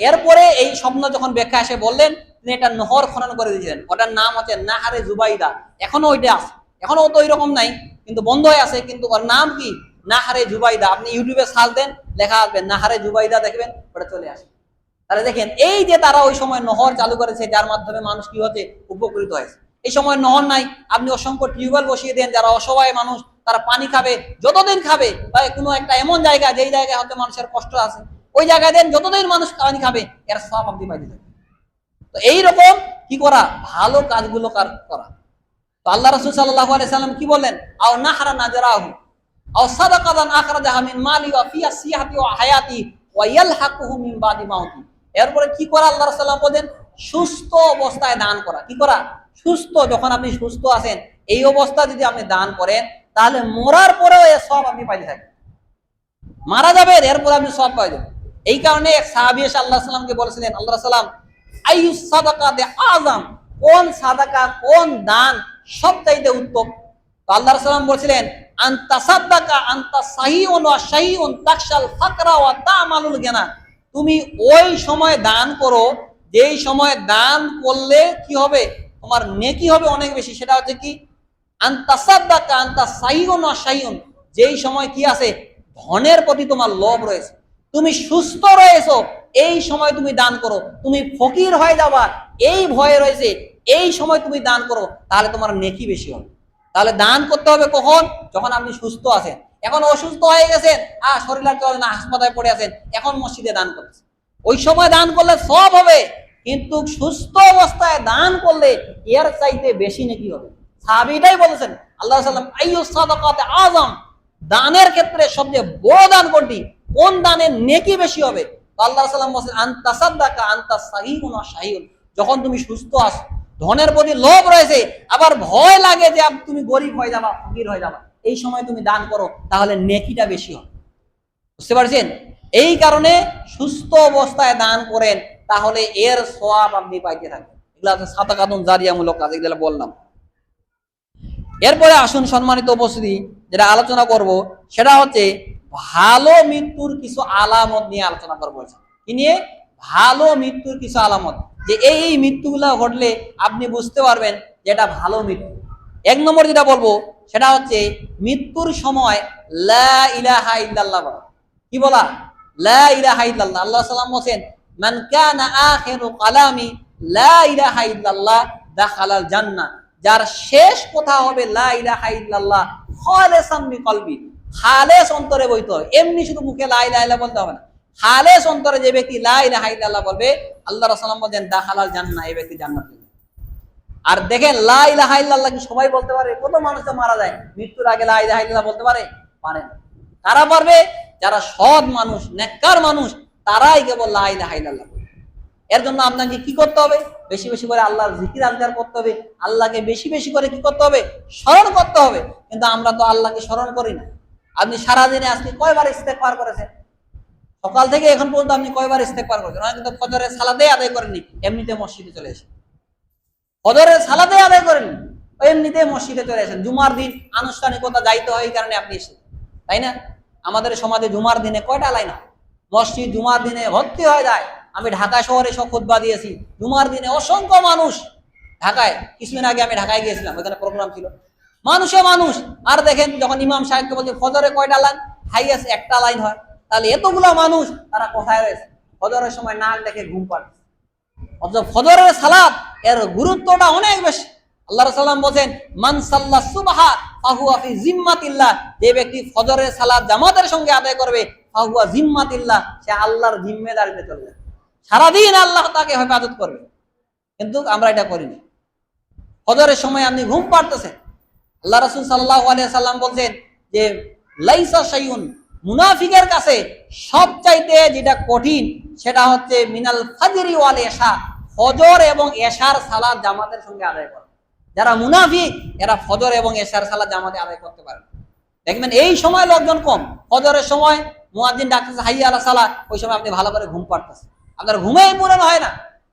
এরপরে এই স্বপ্ন যখন ব্যাখ্যা এসে বললেন, তিনি একটা নহর খনন করে দিয়েছিলেন, ওটার নাম হচ্ছে নাহারে জুবাইদা। এখনো ওইটা আছে, এখনো তো ওই রকম নাই, কিন্তু বন্ধ হয়ে আছে, কিন্তু ওর নাম কি? নাহারে জুবাইদা। আপনি ইউটিউবে সার্চ দেন, লেখা আসবে নাহারে জুবাইদা, দেখবেন ওটা চলে আসে। তাহলে দেখেন এই যে তারা ওই সময় নহর চালু করেছে যার মাধ্যমে মানুষ কি হচ্ছে উপকৃত হয়েছে। এই সময় নহর নাই, আপনি অসংখ্য টিউবওয়েল বসিয়ে দেন, যারা অসহায় মানুষ তারা পানি খাবে, যতদিন খাবে, বা কোনো একটা এমন জায়গা যেই জায়গায় হয়তো মানুষের কষ্ট আছে ওই জায়গায় দেন, যতদিন মানুষ পানি খাবে এর সব আপনি পাইতে থাকবেন। তো এইরকম কি করা, ভালো কাজগুলো করা। তো আল্লাহ রাসূল সাল্লাল্লাহু আলাইহি সাল্লাম কি বললেন, আও নাহরা নাজরাহু আও সাদাকাতান আখরাজাহা মিন মালি ওয়া ফিয়া সিহাতি ওয়া হায়াতি ওয়া ইয়ালহাকুহু মিন বাদি মাউতি। এরপরে কি করা, আল্লাহ রাসূল সাল্লাল্লাহু আলাইহি সাল্লাম বলেন সুস্থ অবস্থায় দান করা। কি করা? সুস্থ, যখন আপনি সুস্থ আছেন এই অবস্থা যদি আপনি দান করেন তাহলে মরার পরেও এর সব আপনি পাইতে থাকবেন। মারা যাবেন এরপর আপনি সব পাইবেন। এই কারণে এক সাহাবী এসে আল্লাহ সাল্লামকে বলেছিলেন, আল্লাহ সাল্লাম আইয়ুস সাদাকাতে আযম, কোন সাদাকা, কোন দান সবচাইতে উত্তম? তো আল্লাহ সাল্লাম বলেছিলেন আনতা সাদাকা আনতা সাহিউন ওয়া শাহিউন তাকশাল ফাকরা ওয়া তা'মালুল গিনা। তুমি ওই সময় দান করো যেই সময় দান করলে কি হবে, তোমার নেকি হবে অনেক বেশি। সেটা হচ্ছে কি, আনতা সাদাকা আনতা সাহিউন ওয়া শাহিউন, যেই সময় কি আছে, ধনের প্রতি তোমার লোভ রয়েছে, তুমি সুস্থ রয়েছো, এই সময় তুমি দান করো। তুমি ফকির হয়ে যাবা এই ভয়ে রয়েছে, এই সময় তুমি দান করো, তাহলে তোমার নেকি বেশি হবে। তাহলে দান করতে হবে কখন? যখন আপনি সুস্থ আছেন। এখন অসুস্থ হয়ে গেছেন, শরীর আর চলে না, হাসপাতালে পড়ে আছেন, এখন মসজিদে দান করছেন, ওই সময় দান করলে সব হবে, কিন্তু সুস্থ অবস্থায় দান করলে এর চাইতে বেশি নেকি হবে। সাহাবীটাই বলেছেন, আল্লাহ সাল্লাম আইয়ুস সাদাকাতে আযম, দানের ক্ষেত্রে সবচেয়ে বড় দান কোনটি, কোন দানের নেকি বেশি হবে? আল্লাহ সাল্লাম বলেন আনতা সাদাকা আনতা সাহিউন ওয়া শাহিউন, যখন তুমি সুস্থ আছো, ধনের প্রতি লোভ রয়েছে, আবার ভয় লাগে যে তুমি গরিব হয়ে যাবা, ফকির হয়ে যাবা, এই সময় তুমি দান করো, তাহলে নেকিটা বেশি হবে। বুঝতে পারছেন? এই কারণে সুস্থ অবস্থায় দান করেন, তাহলে এর সওয়াব আপনি পাইতে থাকবেন। এগুলো হচ্ছে সাদাকাতুন জারিয়ামূলক কাজ, এগুলো বললাম। এরপরে আসুন সম্মানিত উপস্থিতি, যেটা আলোচনা করব সেটা হচ্ছে ভালো মৃত্যুর কিছু আলামত নিয়ে আলোচনা করবো। কি নিয়ে? ভালো মৃত্যুর কিছু আলামত, যে এই মৃত্যুগুলো ঘটলে আপনি বুঝতে পারবেন যে এটা ভালো মৃত্যু। এক নম্বর যেটা বলবো সেটা হচ্ছে মৃত্যুর সময় লা ইলাহা ইল্লাল্লাহ বলা। কি বলা? লা ইলাহা ইল্লাল্লাহ। আল্লাহ সাল্লাম বলেন, মান কানা আখিরু কালামি লা ইলাহা ইল্লাল্লাহ দাখালাল জান্নাহ। যার শেষ কথা হবে লা ইলাহা ইল্লাল্লাহ খালিসাম মিন কলবি, খালেস অন্তরে বলতে হবে, এমনি শুধু মুখে লা ইলাহা ইল্লাল্লাহ বলতে হবে না। খালেস অন্তরে যে ব্যক্তি লা ইলাহা ইল্লাল্লাহ বলবে, আল্লাহ রাসূল সাল্লাল্লাহু আলাইহি ওয়াসাল্লাম বলেন দাখালাল জান্নাহ, এই ব্যক্তি জান্নাত পাবে। আর দেখেন লা ইলাহা ইল্লাল্লাহ কি সবাই বলতে পারে? কত মানুষ তো মারা যায় মৃত্যুর আগে লা ইলাহা ইল্লাল্লাহ বলতে পারে? পারে না। কারা পারবে? যারা সৎ মানুষ, নেককার মানুষ, তারাই কেবল লা ইলাহা ইল্লাল্লাহ বলবে। এর জন্য আপনাকে কি করতে হবে? বেশি বেশি করে আল্লাহর জিকির আজকার করতে হবে, আল্লাহকে বেশি বেশি করে কি করতে হবে? স্মরণ করতে হবে। কিন্তু আমরা তো আল্লাহকে স্মরণ করি না। আপনি সারাদিনে আজকে কয়বার ইস্তেগফার করেছেন? সকাল থেকে এখন পর্যন্ত আপনি কয়বার ইস্তেগফার করেছেন? কিন্তু ফজরের সালাতে আদায় করেননি, এমনিতে মসজিদে চলে এসে ফজরের সালাতে আদায় করেন, এমনিতে মসজিদে চলে আসেন। জুমার দিন আনুষ্ঠানিকতা যাইতে হয়, এই কারণে আপনি এসেছেন, তাই না? আমাদের সমাজে জুমার দিনে কয়টা লাইন হয়? মসজিদ জুমার দিনে ভর্তি হয়ে যায়। আমি ঢাকা শহরে সব খুতবা দিয়েছি, জুমার দিনে অসংখ্য মানুষ। ঢাকায় কিছুদিন আগে আমি ঢাকায় গিয়েছিলাম, ওখানে প্রোগ্রাম ছিল, মানুষে মানুষ। আর দেখেন যখন ইমাম সাহেবকে বলছে ফজরে কয়টা লাইন, হাইয়েস্ট একটা লাইন হয়, তাহলে এতগুলো মানুষ তারা কোথায় রয়েছে? ফজরের সময় নাক দেখে ঘুম পাড়ে। অথচ ফজরের সালাত এর গুরুত্বটা অনেক বেশি। আল্লাহ রাসূল সাল্লাল্লাহু আলাইহি ওয়াসাল্লাম বলেন, মান সাল্লা সুবহা ফাহুয়া ফি জিম্মাতিল্লাহ, যে ব্যক্তি ফজরের সালাত জামাতের সঙ্গে আদায় করবে, ফাহুয়া জিম্মাতিল্লাহ, সে আল্লাহর জিম্মেদারিতে চলবে, সারাদিন আল্লাহ তাকে হেফাজত করবে। কিন্তু আমরা এটা করি না। ফজরের সময় আপনি ঘুম পাড়তেছেন। আল্লাহ রাসূল সাল্লাল্লাহু আলাইহি ওয়াসাল্লাম বলছেন যে লাইসা শাইউন, মুনাফিকের কাছে সবচাইতে যেটা কঠিন সেটা হচ্ছে মিনাল ফাজরি ওয়াল ইশা, ফজর এবং এশার সালাত জামাতের সঙ্গে আদায় করা। যারা মুনাফিক এরা ফজর এবং এশার সালাত জামাতে আদায় করতে পারে। দেখবেন এই সময় লোকজন কম। ফজরের সময় মুয়াজ্জিন ডাকতেছে হাইয়া আলা সালাত, ওই সময় আপনি ভালো করে ঘুম পাড়তেছেন, আপনার ঘুমেই পূরণ হয় না।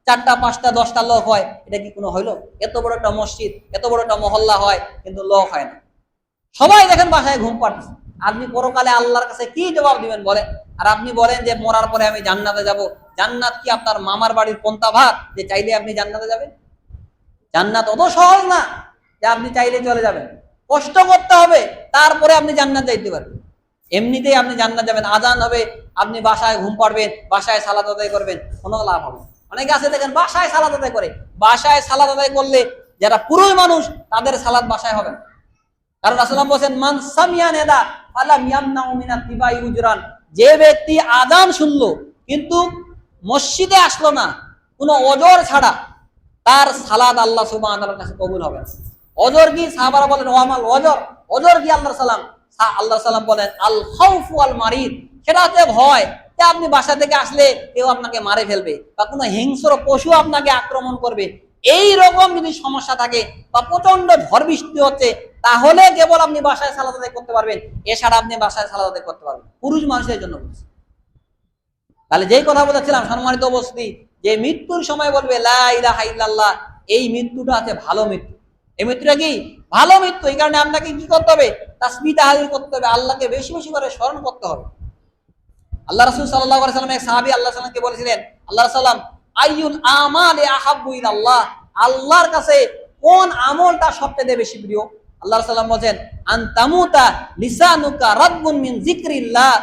4টা 5টা 10টা লোক হয়, এটা কি কোনো হইলো? এত বড় একটা মসজিদ, এত বড় একটা মহল্লা হয়, কিন্তু লোক হয় না। সবাই দেখেন বাসায় ঘুম পাড়তেছে। আপনি পরকালে আল্লাহর কাছে কি জবাব দিবেন বলেন? আর আপনি বলেন যে মরার পরে আমি জান্নাতে যাব। জান্নাত কি আপনার মামার বাড়ির পন্তা ভাত যে চাইলে আপনি জান্নাতে যাবেন? জান্নাত অত সহজ না যে আপনি চাইলে চলে যাবেন, কষ্ট করতে হবে, তারপরে আপনি জান্নাত যাইতে পারবেন। এমনিতেই আপনি জান্নাত যাবেন, আজান হবে, আপনি বাসায় ঘুম পাড়বেন, বাসায় সালাত আদায় করবেন, কোনো লাভ হবে? অনেকে আছে দেখেন বাসায় সালাত আদায় করে, বাসায় সালাত আদায় করলে যারা পুরুষ মানুষ তাদের সালাত বাসায় হবে না। কারণ রাসূলুল্লাহ বলেন, মান সামিয়া নিদা ফালাম ইয়ামনাউ মিনাত তিবাই উজরান, যে ব্যক্তি আযান শুনলো কিন্তু মসজিদে আসলো না কোনো ওজর ছাড়া, তার সালাত আল্লাহ সুবহানাহু ওয়া তাআলার কাছে কবুল হবে না। ওজর কি? সাহাবারা বলেন ওয়ামাল ওজর, ওজর কি? আল্লাহ সাল্লাম বলেন আল খাউফু আল মারিদ, সেটা হচ্ছে ভয়, যে আপনি বাসা থেকে আসলে কেউ আপনাকে মারে ফেলবে বা কোনো হিংস্র পশু আপনাকে আক্রমণ করবে, এই রকম যদি সমস্যা থাকে বা প্রচন্ড ঝড় বৃষ্টি হচ্ছে, তাহলে কেবল আপনি বাসায় সালাত আদায় করতে পারবেন, এছাড়া আপনি বাসায় সালাত আদায় করতে পারবেন। পুরুষ মানুষের জন্য বলছি। তাহলে যেই কথা বলেছিলাম সম্মানিত উপস্থিতি, যে মৃত্যুর সময় বলবে লা ইলাহা ইল্লাল্লাহ, এই মৃত্যুটা আছে ভালো মৃত্যু। এই মৃত্যুটা কি? ভালো মৃত্যু। এই কারণে আপনাকে কি করতে হবে? তাসবিহ তাহলিল করতে হবে, আল্লাহকে বেশি বেশি করে স্মরণ করতে হবে। আল্লাহ রাসূল সাল্লাল্লাহু আলাইহি ওয়াসাল্লাম এক সাহাবী আল্লাহ সাল্লামকে বলেছিলেন, আল্লাহ সাল্লাম আইয়ুল আমালি আহাব্বু ইলাল্লাহ, আল্লাহর কাছে কোন আমলটা সবচেয়ে বেশি প্রিয়? আল্লাহ সাল্লাম বলেন আনতামুতা লিসানুকা রাদবুন মিন যিকরিল্লাহ,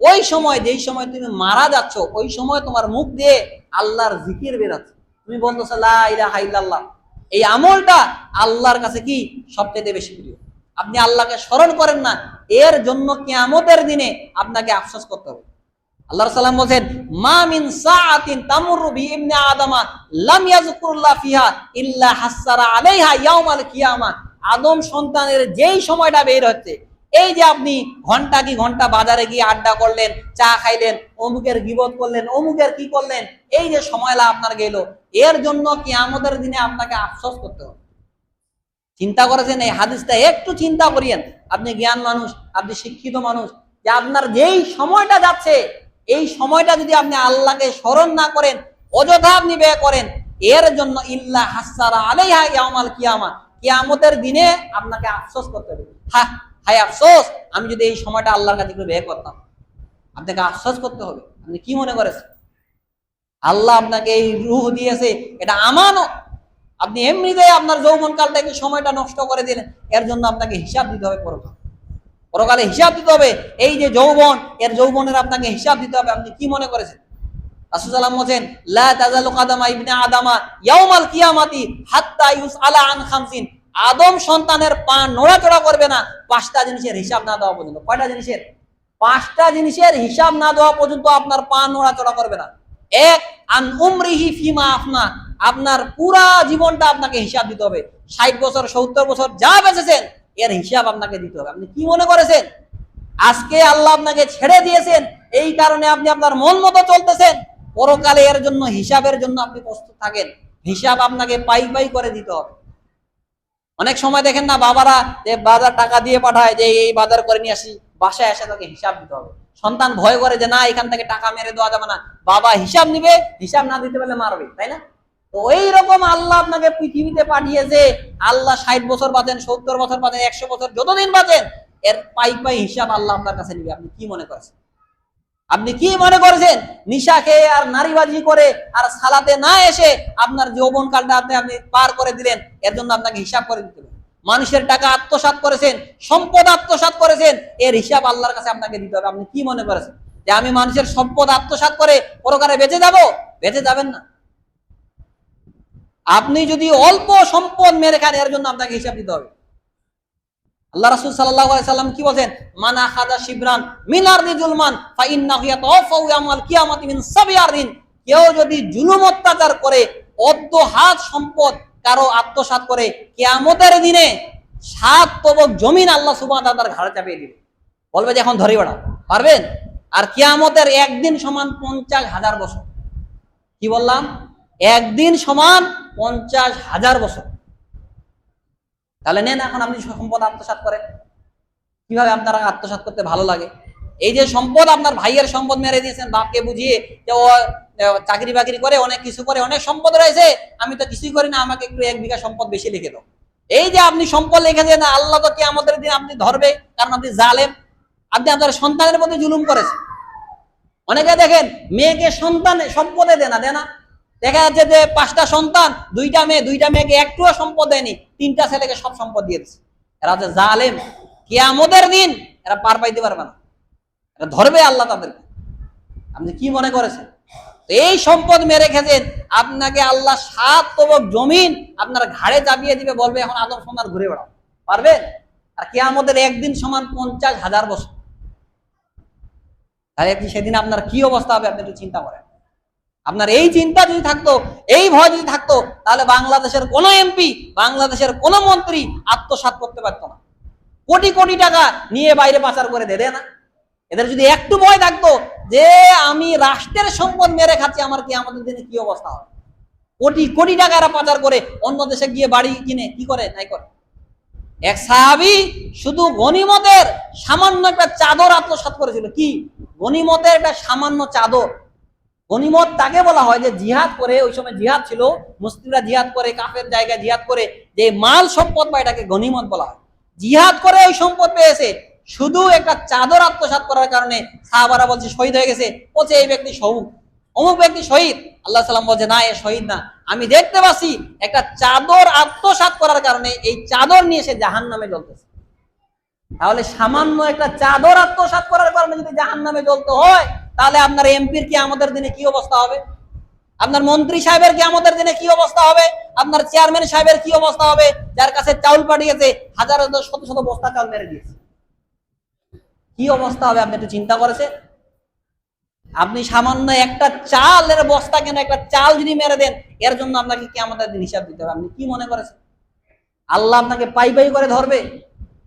ওই সময় যেই সময় তুমি মারা যাচ্ছ, ওই সময় তোমার মুখ দিয়ে আল্লাহর জিকির বেরাচ্ছে, তুমি বলতেছো লা ইলাহা ইল্লাল্লাহ, এই আমলটা আল্লাহর কাছে কি সবচেয়ে বেশি প্রিয়। আপনি আল্লাহকে স্মরণ করেন না, এর জন্য কিয়ামতের দিনে আপনাকে আফসোস করতে হবে। আল্লাহ রাসূল বলেন মা মিন সাআতিন তামুরু বিইবনি আদমা লাম ইয়াযকুরুল্লাহ ফিহা ইল্লা হাসসারা আলাইহা ইয়াউমাল কিয়ামা, আদম সন্তানের যেই সময়টা বের হচ্ছে, এই যে আপনি ঘন্টা কি ঘন্টা বাজারে গিয়ে আড্ডা করলেন, চা খাইলেন, অমুকের গীবত করলেন, অমুকের কি করলেন, এই যে সময়টা আপনার গেল, এর জন্য কিয়ামতের দিনে আপনাকে আফসোস করতে হবে। চিন্তা করেছেন এই হাদিসটা? একটু চিন্তা করিয়েন। আপনি জ্ঞান মানুষ, আপনি শিক্ষিত মানুষ, যে আপনার যেই সময়টা যাচ্ছে, এই সময়টা যদি আপনি আল্লাহকে স্মরণ না করেন, অযথা আপনি ব্যয় করেন, এর জন্য ইল্লা হাসসারা আলাইহা ইয়াউমাল কিয়ামা, কিয়ামতের দিনে আপনাকে আফসোস করতে হবে। হায় আফসোস, আমি যদি এই সময়টা আল্লাহর কাছে একটু ব্যয় করতাম। আপনাকে আফসোস করতে হবে। আপনি কি মনে করেছেন আল্লাহ আপনাকে এই রূহ দিয়েছে, এটা আমানত। আপনি এমনিতেই আপনার যৌবনকালটা কি সময়টা নষ্ট করে দিলেন, এর জন্য আপনাকে হিসাব দিতে হবে পরকালে হিসাব দিতে হবে। এই যে যৌবন, এর যৌবনের আপনাকে হিসাব দিতে হবে। আপনি কি মনে করেছেন? রাসূল সাল্লাল্লাহু আলাইহি ওয়াসাল্লাম বলেন, লা তাযালু কাদামা ইবনে আদামা ইয়াউমাল কিয়ামাতি হাত্তা ইউসআলা আন খামসিন। আদম সন্তানের পা নড়াচড়া করবে না 5টা জিনিসের হিসাব না দেওয়া পর্যন্ত। কয়টা জিনিসের? 5টা জিনিসের হিসাব না দেওয়া পর্যন্ত আপনার পা নড়াচড়া করবে না। এক, আন উমরিহি ফিমা আফনা। আপনার পুরা জীবনটা আপনাকে হিসাব দিতে হবে। 60 বছর 70 বছর যা বেঁচেছেন এর হিসাব আপনাকে দিতে হবে। আপনি কি মনে করেছেন আজকে আল্লাহ আপনাকে ছেড়ে দিয়েছেন, এই কারণে আপনি আপনার মন মতো চলতেছেন? পরকালে এর জন্য হিসাবের জন্য আপনি প্রস্তুত থাকেন। হিসাব আপনাকে পাই পাই করে দিতে হবে। অনেক সময় দেখেন না, বাবারা যে বাজার টাকা দিয়ে পাঠায় যে এই বাজার করে নিয়ে আসি, বাসায় এসে তাকে হিসাব দিতে হবে। সন্তান ভয় করে যে না, এখান থেকে টাকা মেরে দেওয়া যাবে না, বাবা হিসাব নিবে, হিসাব না দিতে পারলে মারবে, তাই না? তো ওই রকম আল্লাহ আপনাকে পৃথিবীতে পাঠিয়েছে। আল্লাহ 60 বছর বাঁচেন, 70 বছর বাঁচেন, 100 বছর, যতদিন বাঁচেন, এর পাই পাই হিসাব আল্লাহ আপনার কাছে নিবে। আপনি কি মনে করেছেন? আপনি কি মনে করেছেন নিশা খেয়ে আর নারীবাজি করে আর সালাতে না এসে আপনার যৌবন কালটা আপনি পার করে দিলেন, এর জন্য আপনাকে হিসাব করে দিতে হবে। মানুষের টাকা আত্মসাৎ করেছেন, সম্পদ আত্মসাৎ করেছেন, এর হিসাব আল্লাহর কাছে আপনাকে দিতে হবে। আপনি কি মনে করেছেন যে আমি মানুষের সম্পদ আত্মসাৎ করে পরকালে বেঁচে যাব? বেঁচে যাবেন না। আপনি যদি অল্প সম্পদ মেরে খান, এর জন্য আপনাকে হিসাব দিতে হবে। আল্লাহ রাসূল সাল্লাল্লাহু আলাইহি সাল্লাম কি বলেন? মান আখাযা শিবরান মিন আরদি জুলমান ফাইন্নাহু ইয়াতাওয়াফাউ ইয়াউমাল কিয়ামাতি মিন সাব'i আরদিন। কেউ যদি জুলুম অত্যাচার করে অর্ধ হাত সম্পদ কারো আত্মসাৎ করে, কিয়ামতের দিনে 7 তবক জমিন আল্লাহ সুবহানাহু ওয়া তাআলার ঘাড়ে চাপিয়ে দিবে। বলবে যে এখন ধরে বেড়াও, পারবেন? আর কিয়ামতের একদিন সমান 50,000 বছর। কি বললাম? একদিন সমান 50,000 বছর। তাহলে নেন, এখন আপনি সম্পদ আত্মসাৎ করেন। কিভাবে আপনারা আত্মসাৎ করতে ভালো লাগে? এই যে সম্পদ, আপনার ভাইয়ের সম্পদ মেরে দিয়েছেন, বাপকে বুঝিয়ে যে ও চাকরি বাকরি করে, অনেক কিছু করে, অনেক সম্পদ রয়েছে, আমি তো কিছুই করি না, আমাকে একটু 1 বিঘা সম্পদ বেশি লিখে দাও। এই যে আপনি সম্পদ লিখেছেন, আল্লাহ তো কিয়ামতের দিন আপনি ধরবে, কারণ আপনি জালেম। আপনি আপনার সন্তানের প্রতি জুলুম করেছেন। অনেকে দেখেন মেয়েকে সন্তানে সম্পদে দেনা দেখা যাচ্ছে যে 5টা সন্তান, 2টা মেয়ে, 2টা মেয়েকে একটুও সম্পদ দেয়নি, 3টা ছেলেকে সব সম্পদ দিয়ে দিচ্ছে। এরা হচ্ছে জালেম। কিয়ামতের দিন এরা পার পাইতে পারবে না, এরা ধরবে আল্লাহ তাদেরকে। আপনি কি মনে করেছেন এই সম্পদ মেরে খেয়েছেন, আপনাকে আল্লাহ 7 তবক জমিন আপনার ঘাড়ে চাপিয়ে দিবে, বলবে এখন আদম সন্তান ঘুরে বেড়াও, পারবে? আর কিয়ামতের একদিন সমান 50,000 বছর। তাহলে কি সেদিন আপনার কি অবস্থা হবে? আপনি একটু চিন্তা করেন। আপনার এই চিন্তা যদি থাকতো, এই ভয় যদি থাকতো, তাহলে বাংলাদেশের কোন এমপি, বাংলাদেশের কোন মন্ত্রী আত্মসাৎ করতে পারতো না। কোটি কোটি টাকা নিয়ে বাইরে পাচার করে দেয় না। এদের যদি একটু ভয় থাকতো যে আমি রাষ্ট্রের সম্পদ মেরে খাচ্ছি, আমার কি আমাদের দিনে কি অবস্থা হবে? কোটি কোটি টাকা এরা পাচার করে অন্য দেশে গিয়ে বাড়ি কিনে কি করে নাই করে। এক সাহাবী শুধু গনিমতের সামান্য একটা চাদর আত্মসাৎ করেছিল। কি? গনিমতের একটা সামান্য চাদর। গনিমত তাকে বলা হয় যে জিহাদ করে, ওই সময় জিহাদ ছিল, মুসলিমরা জিহাদ করে, কাফের জায়গায় জিহাদ করে যে মাল সম্পদ পায় এটাকে গনিমত বলা হয়। জিহাদ করে ওই সম্পদ পেয়েছে, শুধু একটা চাদর আত্মসাৎ করার কারণে সাহাবারা বলছে শহীদ হয়ে গেছে, বলছে এই ব্যক্তি শহীদ, অমুক ব্যক্তি শহীদ। আল্লাহ সাল্লাম বলছে না, এ শহীদ না, আমি দেখতে পাচ্ছি একটা চাদর আত্মসাৎ করার কারণে এই চাদর নিয়ে সে জাহান্নামে জ্বলতেছে। তাহলে সামান্য একটা চাদর আত্মসাৎ করার কারণে যদি জাহান্নামে জ্বলতে হয়, তাহলে আপনার এমপির কি আমাদের দিনে কি অবস্থা হবে? আপনার মন্ত্রী সাহেবের কি আমাদের দিনে কি অবস্থা হবে? আপনার চেয়ারম্যান সাহেবের কি অবস্থা হবে, যার কাছে চাউল পাঠিয়েছে হাজার হাজার শত শত বস্তা চাউল মেরে দিয়েছে? কি অবস্থা হবে আপনি একটু চিন্তা করেছেন? আপনি সামান্য একটা চালের বস্তা কেন, একটা চাল যদি মেরে দেন, এর জন্য আপনাকে কি আমাদের দিন হিসাব দিতে হবে? আপনি কি মনে করেছেন আল্লাহ আপনাকে পাই পাই করে ধরবে?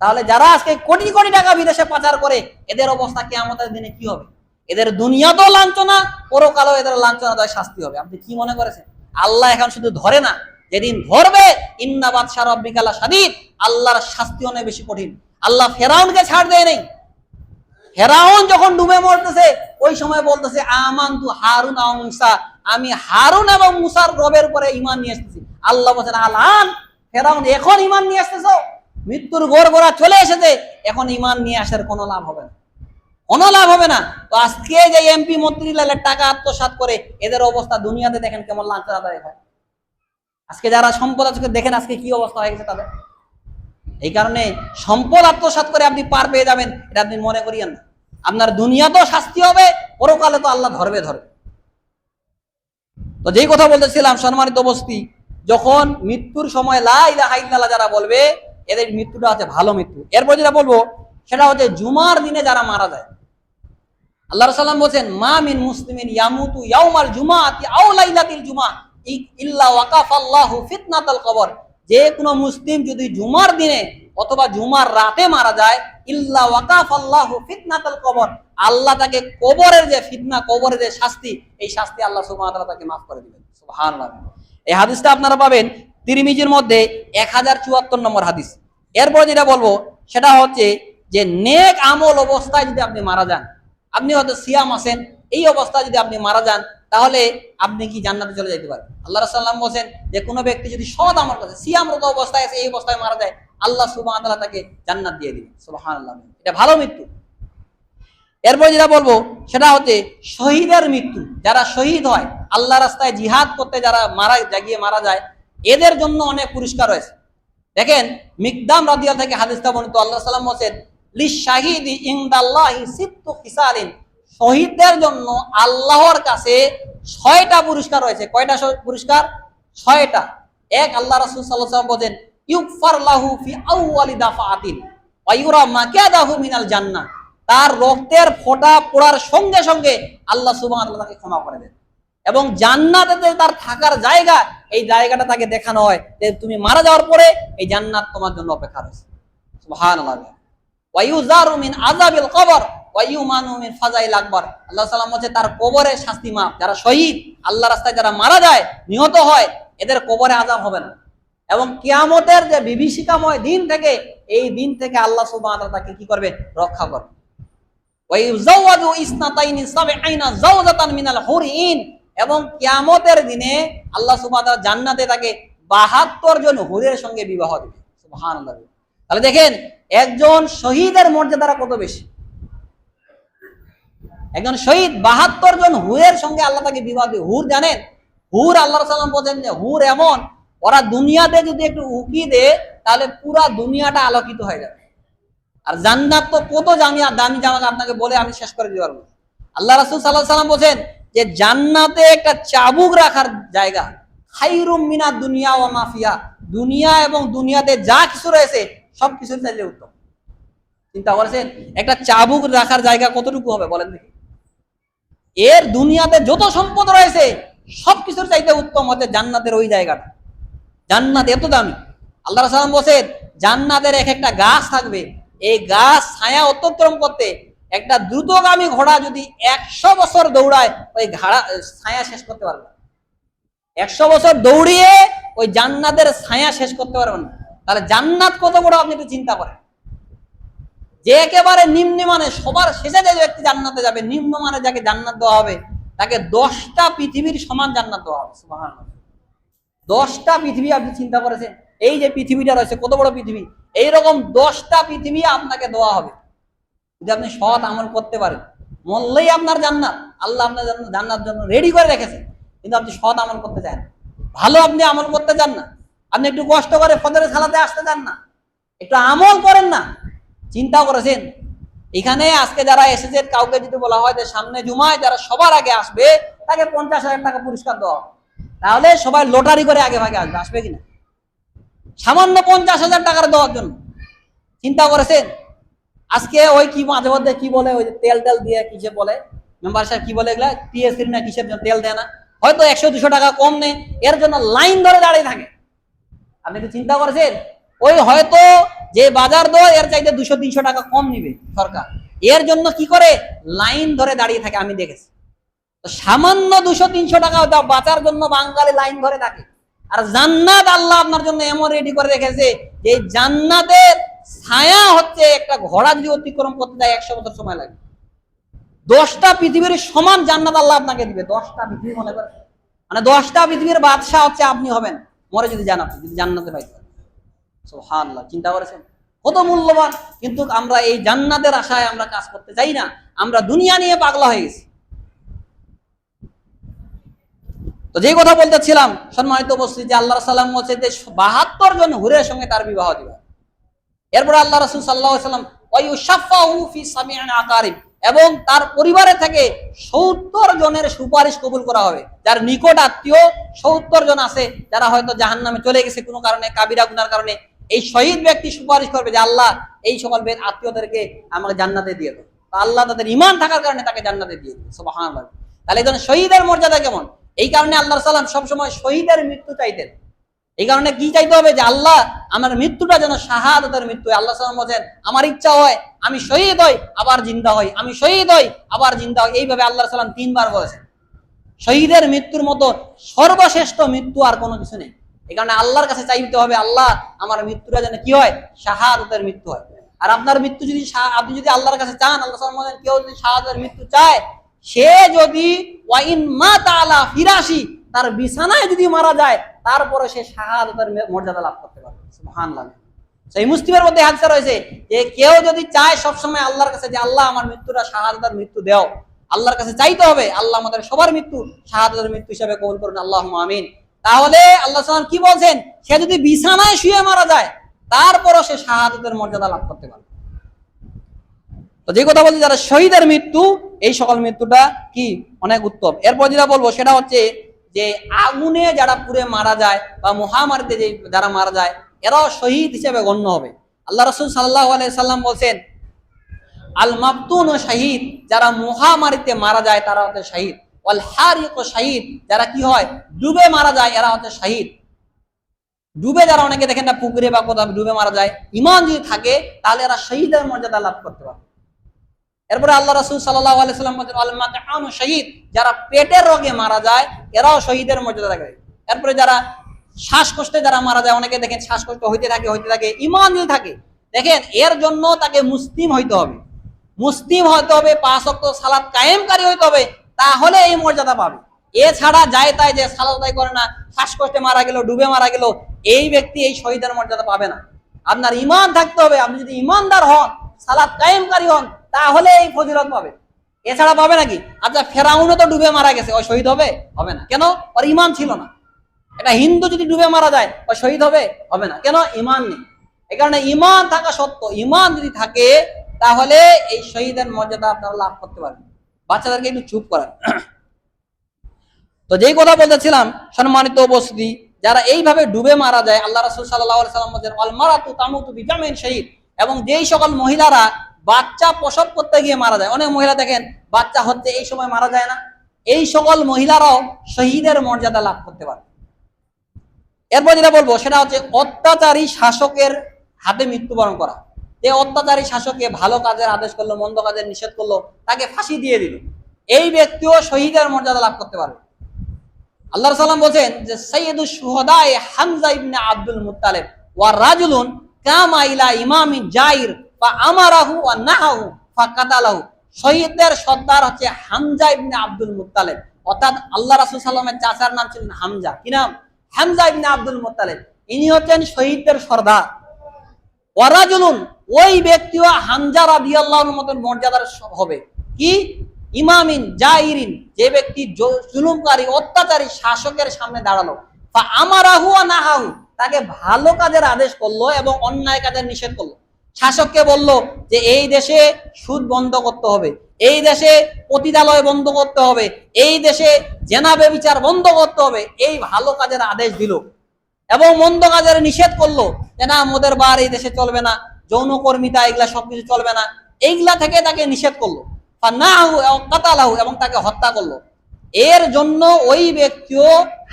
তাহলে যারা আজকে কোটি কোটি টাকা বিদেশে পাচার করে, এদের অবস্থা কি আমাদের দিনে কি হবে? এদের দুনিয়াতেও লাঞ্ছনা, পরকালেও এদের লাঞ্ছনাদায় শাস্তি হবে। আপনি কি মনে করেছেন আল্লাহ এখন শুধু ধরে না, যেদিন ধরবে ইন্না বাতশা রাব্বিকা লাশাদীদ, আল্লাহর শাস্তি অনেক বেশি কঠিন। আল্লাহ ফেরাউনকে ছাড় দেয় নাই। ফেরাউন যখন ডুবে মরতেছে, ওই সময় বলতেছে আমানতু হারুন ওয়া মুসা, আমি হারুন এবং মুসার রবের উপরে ঈমান নিয়ে এসেছি। আল্লাহ বলেন আলান ফেরাউন এখন ঈমান নিয়ে আসতেছো, মৃত্যুর গোড়া চলে এসেছে, এখন ঈমান নিয়ে আসার কোনো লাভ হবে না, কোনো লাভ হবে না। তো আজকে যে এমপি মন্ত্রী টাকা আত্মসাৎ করে এদের অবস্থা দুনিয়াতে দেখেন কেমন লাঞ্ছ আদায় হয়। আজকে যারা সম্পদ আছে দেখেন আজকে কি অবস্থা হয়ে গেছে তাদের। এই কারণে সম্পদ আত্মসাৎ করে আপনি পার পেয়ে যাবেন এটা আপনি মনে করিয়েন না। আপনার দুনিয়াতেও শাস্তি হবে, পরকালে তো আল্লাহ ধরবে। তো যেই কথা বলতেছিলাম সম্মানিত উপস্থিতি, যখন মৃত্যুর সময় লা ইলাহা ইল্লাল্লাহ যারা বলবে এদের মৃত্যুটা হচ্ছে ভালো মৃত্যু। এরপর যেটা বলবো সেটা হচ্ছে জুমার দিনে যারা মারা যায়। আল্লাহ রাসূল সাল্লাল্লাহু আলাইহি ওয়াসাল্লাম বলেন, মা মিন মুসলিমিন ইয়ামুতু ইয়াউমাল জুমাআতি আও লাইলাতিল জুমআ ইল্লা ওয়াকাফাল্লাহু ফিতনাতাল কবর। যে কোনো মুসলিম যদি জুমার দিনে অথবা জুমার রাতে মারা যায়, ইল্লা ওয়াকাফাল্লাহু ফিতনাতাল কবর, আল্লাহ তাকে কবরের যে ফিতনা, কবরের যে শাস্তি, এই শাস্তি আল্লাহ সুবহানাহু ওয়া তাআলা তাকে মাফ করে দিবেন। সুবহানাল্লাহ। এই হাদিসটা আপনারা পাবেন তিরমিজির মধ্যে 1074 নম্বর হাদিস। এরপর যেটা বলবো সেটা হচ্ছে যে নেক আমল অবস্থায় যদি আপনি মারা যান, আপনি হয়তো সিয়াম আছেন, এই অবস্থায় যদি আপনি মারা যান তাহলে আপনি কি জান্নাতে চলে যেতে পারবেন। আল্লাহ রাসূল সাল্লাল্লাহু আলাইহি ওয়াসাল্লাম বলেন যে কোনো ব্যক্তি যদি সৎ আমল করে সিয়ামরত অবস্থায় আছে, এই অবস্থায় মারা যায়, আল্লাহ সুবহানাহু ওয়া তাআলা তাকে জান্নাত দিয়ে দিবেন। সুবহানাল্লাহ, এটা ভালো মৃত্যু। এরপর যেটা বলবো সেটা হচ্ছে শহীদের মৃত্যু। যারা শহীদ হয় আল্লাহ রাস্তায় জিহাদ করতে, যারা মারা যায়, এদের জন্য অনেক পুরস্কার রয়েছে। দেখেন মিকদাম রাদিয়াল্লাহু থেকে হাদিসটা বর্ণিত, আল্লাহ সাল্লাম বলেন লিশাহিদি ইনদাল্লাহি সিত্তু খিসালিন, শহীদদের জন্য আল্লাহর কাছে 6টা পুরস্কার রয়েছে। কয়টা পুরস্কার? 6টা। এক, আল্লাহ রাসূল সাল্লাল্লাহু আলাইহি ওয়াসাল্লাম বলেন ইউগফার লাহু ফি আউয়ালি দাফাতিন ওয়া ইউরা মাকাদাহু মিনাল জান্নাহ, তার রক্তের ফোঁটা পড়ার সঙ্গে সঙ্গে আল্লাহ সুবহানাহু ওয়া তাআলা তাকে ক্ষমা করে দেন, এবং জান্নাতে তার থাকার জায়গা, এই জায়গাটা তাকে দেখানো হয় যে তুমি মারা যাওয়ার পরে এই জান্নাত তোমার জন্য অপেক্ষা রয়েছে। সুবহানাল্লাহ। ওয়া ইউজারু মিন আযাবিল কবর ওয়া ইউমানু মিন ফাযাইল আকবার, আল্লাহ সাল্লাম বলেছে তার কবরের শাস্তি মাফ। যারা শহীদ আল্লাহর রাস্তায় যারা মারা যায়, নিহত হয়, এদের কবরে আযাব হবে না, এবং কিয়ামতের যে বিভীষিকাময় দিন থেকে, এই দিন থেকে আল্লাহ সুবহানাহু ওয়া তাআলা তাকে কি করবে? রক্ষা করবে। ওয়া ইউযাওয়াজু ইসনাতাইনি সাবঈনা যাওজাতান মিনাল হুরিন, এবং কিয়ামতের দিনে আল্লাহ সুবহানাহু ওয়া তাআলা জান্নাতে তাকে 72 জন হুরের সঙ্গে বিবাহ দিবে। সুবহানাল্লাহ। তাহলে দেখেন একজন শহীদের মর্যাদা কত বেশি। একজন শহীদ 72 জন হুরের সঙ্গে আল্লাহ তাকে বিবাহ দিবে। হুর জানেন, হুর আল্লাহ রাসূল সাল্লাল্লাহু আলাইহি ওয়াসাল্লাম বলেন যে হুর এমন, ওরা দুনিয়াতে যদি একটু উকি দেয় তাহলে পুরা দুনিয়াটা আলোকিত হয়ে যাবে। আর জান্নাত তো কত দামি জায়গা, আপনাকে বলে আমি শেষ করে দিতে পারবো। আল্লাহ রাসূল সাল্লাল্লাহু আলাইহি ওয়াসাল্লাম বলেন যে জান্নাতে একটা চাবুক রাখার জায়গা, খায়রুম মিনাদ দুনিয়া ওয়া মা ফিহা, দুনিয়া এবং দুনিয়াতে যা কিছু রয়েছে সব কিছুর চাইতে উত্তম। চিন্তা করেছেন একটা চাবুক রাখার জায়গা কতটুকু হবে বলেন দেখি। এর দুনিয়াতে যত সম্পদ রয়েছে সবকিছুর চাইতে উত্তম হচ্ছে জান্নাতের ওই জায়গাটা। জান্নাত এত দামি। আল্লাহ রাসূল সাল্লাল্লাহু আলাইহি ওয়াসাল্লাম বলেন জান্নাতের এক একটা গাছ থাকবে, এই গাছ ছায়া অতিক্রম করতে একটা দ্রুতগামী ঘোড়া যদি 100 বছর দৌড়ায় ওই ছায়া শেষ করতে পারবে না। 100 বছর দৌড়িয়ে ওই জান্নাতের ছায়া শেষ করতে পারবে না। তাহলে জান্নাত কত বড় আপনি একটু চিন্তা করেন। যে একেবারে নিম্নমানে, সবার শেষে যে ব্যক্তি জান্নাতে যাবে, নিম্নমানে যাকে জান্নাত দেওয়া হবে তাকে 10টা পৃথিবীর সমান জান্নাত দেওয়া হবে। সুবহানাল্লাহ। 10টা পৃথিবী আপনি চিন্তা করেছেন, এই যে পৃথিবীটা রয়েছে কত বড় পৃথিবী, এইরকম 10টা পৃথিবী আপনাকে দেওয়া হবে যদি আপনি সৎ আমল করতে পারেন। মরলেই আপনার জান্নাত, আল্লাহ আপনার জান্নাত জন্য রেডি করে রেখেছে, কিন্তু আপনি সৎ আমল করতে চান, ভালো আপনি আমল করতে চান না, আপনি একটু কষ্ট করে ফজরের সালাতে আসতে চান না, একটু আমল করেন না। চিন্তা করেছেন এখানে আজকে যারা এসেছে কাউকে যদি বলা হয় যে সামনে জুমায় যারা সবার আগে আসবে তাকে 50,000 টাকা পুরস্কার দেওয়া, তাহলে সবাই লটারি করে আগে ভাগে আসবে, আসবে কিনা? সামান্য 50,000 টাকার দেওয়ার জন্য চিন্তা করেছেন? আজকে ওই কি মাঝে মধ্যে কি বলে, ওই তেল দিয়ে কিসে বলে, মেম্বার সাহেব কি বলে এগুলা, টিএসসি না কিসের জন্য তেল দেয় না, হয়তো 100-200 টাকা কম নেই, এর জন্য লাইন ধরে দাঁড়িয়ে থাকে। আপনি একটু চিন্তা করেছেন ওই হয়তো যে বাজার দর এর চাইতে 200-300 টাকা কম নিবে সরকার, এর জন্য কি করে লাইন ধরে দাঁড়িয়ে থাকে আমি দেখেছি। তো সামান্য 200-300 টাকা বাঁচার জন্য বাঙালি লাইন ধরে থাকে। আর জান্নাত আল্লাহ আপনার জন্য এমন রেডি করে রেখেছে যে জান্নাতের ছায়া হচ্ছে একটা ঘোড়া যদি অতিক্রম করতে যায় 100 বছর সময় লাগে। 10টা পৃথিবীর সমান জান্নাত আল্লাহ আপনাকে দিবে। 10টা পৃথিবী মনে করে, মানে 10টা পৃথিবীর বাদশা হচ্ছে আপনি হবেন মরে যদি যান, আপনি যদি জান্নাতে পাইতেন। সুবহানাল্লাহ, চিন্তা করেছেন কত মূল্যবান। কিন্তু আমরা এই জান্নাতের আশায় আমরা কাজ করতে চাই না, আমরা দুনিয়া নিয়ে পাগলা হয়ে গেছি। তো যে কথা বলতেছিলাম সম্মানিত উপস্থিতি, যে আল্লাহ সাল্লাম বলছে যে 72 জন হুরের সঙ্গে তার বিবাহ দিবে। এরপরে আল্লাহ রাসূল সাল্লাল্লাহু আলাইহি ওয়াসাল্লাম ওয়ায়ুশাফাউ ফি সামি'আন আকারিব, এবং তার পরিবারে থেকে 70 জনের সুপারিশ কবুল করা হবে। যার নিকট আত্মীয় 70 জন আছে যারা হয়তো জাহান্নামে চলে গেছে কোনো কারণে, কাবিরা গুনার কারণে, এই শহীদ ব্যক্তি সুপারিশ করবে যে আল্লাহ এই সকল আত্মীয়দেরকে আমাকে জান্নাতে দিয়ে দাও। আল্লাহ তাদের ঈমান থাকার কারণে তাকে জান্নাতে দিয়ে দিবে। সুবহানাল্লাহ। তাহলে একজন শহীদের মর্যাদা কেমন। এই কারণে আল্লাহ সাল্লাম সবসময় শহীদের মৃত্যু চাইতেন। এই কারণে কি চাইতে হবে, যে আল্লাহ আমার মৃত্যুটা যেন শাহাদাতের মৃত্যু হয়। আল্লাহ সাল্লাম বলেন আমার ইচ্ছা হয় আমি শহীদ হই আবার জিন্দা হই, আমি শহীদ হই আবার জিন্দা হই। এইভাবে আল্লাহ সাল্লাম 3 বার বলেছেন। শহীদের মৃত্যুর মতো সর্বশ্রেষ্ঠ মৃত্যু আর কোনো কিছু নেই। এই কারণে আল্লাহর কাছে চাইতে হবে আল্লাহ আমার মৃত্যুটা যেন কি হয়, শাহাদাতের মৃত্যু হয়। আর আপনার মৃত্যু যদি আপনি যদি আল্লাহর কাছে চান, আল্লাহ সাল্লাম বলেন কেউ যদি শাহাদাতের মৃত্যু চায়, সে যদি ওয়াইন মাতা আলা ফিরাশি, তার বিছানায় যদি মারা যায়, তারপরে সে শাহাদাতের মর্যাদা লাভ করতে পারবে। সুবহানাল্লাহ। সেই মুসলিমের মধ্যে হাদিস রয়েছে যে কেউ যদি চায় সবসময় আল্লাহর কাছে যে আল্লাহ আমার মৃত্যুটা শাহাদাতের মৃত্যু দাও, আল্লাহর কাছে চাইতে হবে আল্লাহ আমাদের সবার মৃত্যু শাহাদাতের মৃত্যু হিসেবে কবুল করুন, আল্লাহুম্মা আমিন। তাহলে আল্লাহ সাল্লাল্লাহু কি বলছেন, সে যদি বিছানায় শুয়ে মারা যায় তারপরও সে শাহাদাতের মর্যাদা লাভ করতে পারবে। তো যে কথা বলছি, যারা শহীদের মৃত্যু, এই সকল মৃত্যুটা কি অনেক উত্তম। এরপর যেটা বলবো সেটা হচ্ছে যে আগুনে যারা পুড়ে মারা যায় বা মহামারীতে যে যারা মারা যায়, এরাও শহীদ হিসেবে গণ্য হবে। আল্লাহ রাসূল সাল্লাল্লাহু আলাইহি সাল্লাম বলছেন আল মাবতুন শাহীদ, যারা মহামারীতে মারা যায় তারা হচ্ছে শহীদ। ওয়াল হারিক শহীদ, যারা কি হয় ডুবে মারা যায় এরা হচ্ছে শহীদ। ডুবে যারা অনেকে দেখেন না পুকুরে বা কোথাও ডুবে মারা যায়, ঈমান যদি থাকে তাহলে এরা শহীদের মর্যাদা লাভ করতে পারে। এরপরে আল্লাহ রাসূল সাল্লাল্লাহু আলাইহি সাল্লাম বলেন আল মাতআনু শহীদ, যারা পেটের রোগে মারা যায় এরাও শহীদের মর্যাদা রাখে। এরপরে যারা শ্বাসকষ্টে যারা মারা যায়, অনেকে দেখেন শ্বাসকষ্ট হইতে থাকে, ঈমান যদি থাকে, দেখেন এর জন্য তাকে মুসলিম হইতে হবে, 5 ওয়াক্ত সালাত কায়েমকারী হইতে হবে, তাহলে এই মর্যাদা পাবে। এছাড়া যায় তাই যে সালাত আদায় করে না, শ্বাসকষ্টে মারা গেল, ডুবে মারা গেল, এই ব্যক্তি এই শহীদের মর্যাদা পাবে না। আপনার ঈমান থাকতে হবে, আপনি যদি ঈমানদার হন, সালাত কায়েমকারী হন, তাহলে এই ফজিলত পাবে, এছাড়া পাবে নাকি? আচ্ছা ফেরাউনও তো ডুবে মারা গেছে, ও শহীদ হবে? হবে না। কেন? ওর ঈমান ছিল না। এটা হিন্দু যদি ডুবে মারা যায় ও শহীদ হবে? হবে না। কেন? ঈমান নেই। এই কারণে ঈমান থাকা সত্য, ঈমান যদি থাকে তাহলে এই শহীদের মর্যাদা আপনারা লাভ করতে পারবেন। বাচ্চাদেরকে একটু চুপ করেন। তো যেই কথা বলতেছিলাম সম্মানিত উপস্থিতি, যারা এইভাবে ডুবে মারা যায়, আল্লাহ রাসূল সাল্লাল্লাহু আলাইহি সাল্লাম বলেন আল মারাতু তামুতু বিজামিন শহীদ, এবং যেই সকল মহিলারা বাচ্চা প্রসব করতে গিয়ে মারা যায়, অনেক মহিলা দেখেন বাচ্চা হচ্ছে এই সময় মারা যায় না, এই সকল মহিলারাও শহীদের মর্যাদা লাভ করতে পারে। এরপর যেটা বলবো সেটা হচ্ছে অত্যাচারী শাসকের হাতে মৃত্যুবরণ করা। যে অত্যাচারী শাসককে ভালো কাজের আদেশ করলো, মন্দ কাজের নিষেধ করলো, তাকে ফাঁসি দিয়ে দিল, এই ব্যক্তিও শহীদের মর্যাদা লাভ করতে পারবে। আল্লাহ সাল্লাম বলছেন যে সাইয়্যিদুশ শুহাদা হামজা ইবনে আব্দুল মুত্তালিব ওয়া রাজুলুন কামা ইলা ইমামিন জাইর ফা আমারাহু ওয়া নাহাহু ফাকাতালাহু। শহীদদের সর্দার হচ্ছে হামজা ইবনে আব্দুল মুত্তালিব, অর্থাৎ আল্লাহ রাসূল সাল্লাল্লাহু আলাইহি ওয়াসাল্লামের চাচার নাম ছিলেন হামজা। কি নাম? হামজা ইবনে আব্দুল মুত্তালিব। ইনি হচ্ছেন শহীদদের সর্দার। ওয়া রাজুলুন, ওই ব্যক্তিও হামজা রাদিয়াল্লাহু আনহুর মত মর্যাদার হবে। কি? ইমামিন জাইরিন, যে ব্যক্তি জুলুমকারী অত্যাচারী শাসকের সামনে দাঁড়ালো, ফা আমারাহু ওয়া নাহাহু, তাকে ভালো কাজের আদেশ করলো এবং অন্যায় কাজের নিষেধ করলো। শাসককে বলল যে এই দেশে সুদ বন্ধ করতে হবে, এই দেশে পতিতালয় বন্ধ করতে হবে, এই দেশে জেনা ব্যভিচার বন্ধ করতে হবে, এই ভালো কাজের আদেশ দিল এবং মন্দ কাজের নিষেধ করলো যে না মোদের বার এই দেশে চলবে না, যৌনকর্মিতা এগুলা সবকিছু চলবে না, এইগুলা থেকে তাকে নিষেধ করলো, এবং তাকে হত্যা করলো। এর জন্য ওই ব্যক্তিও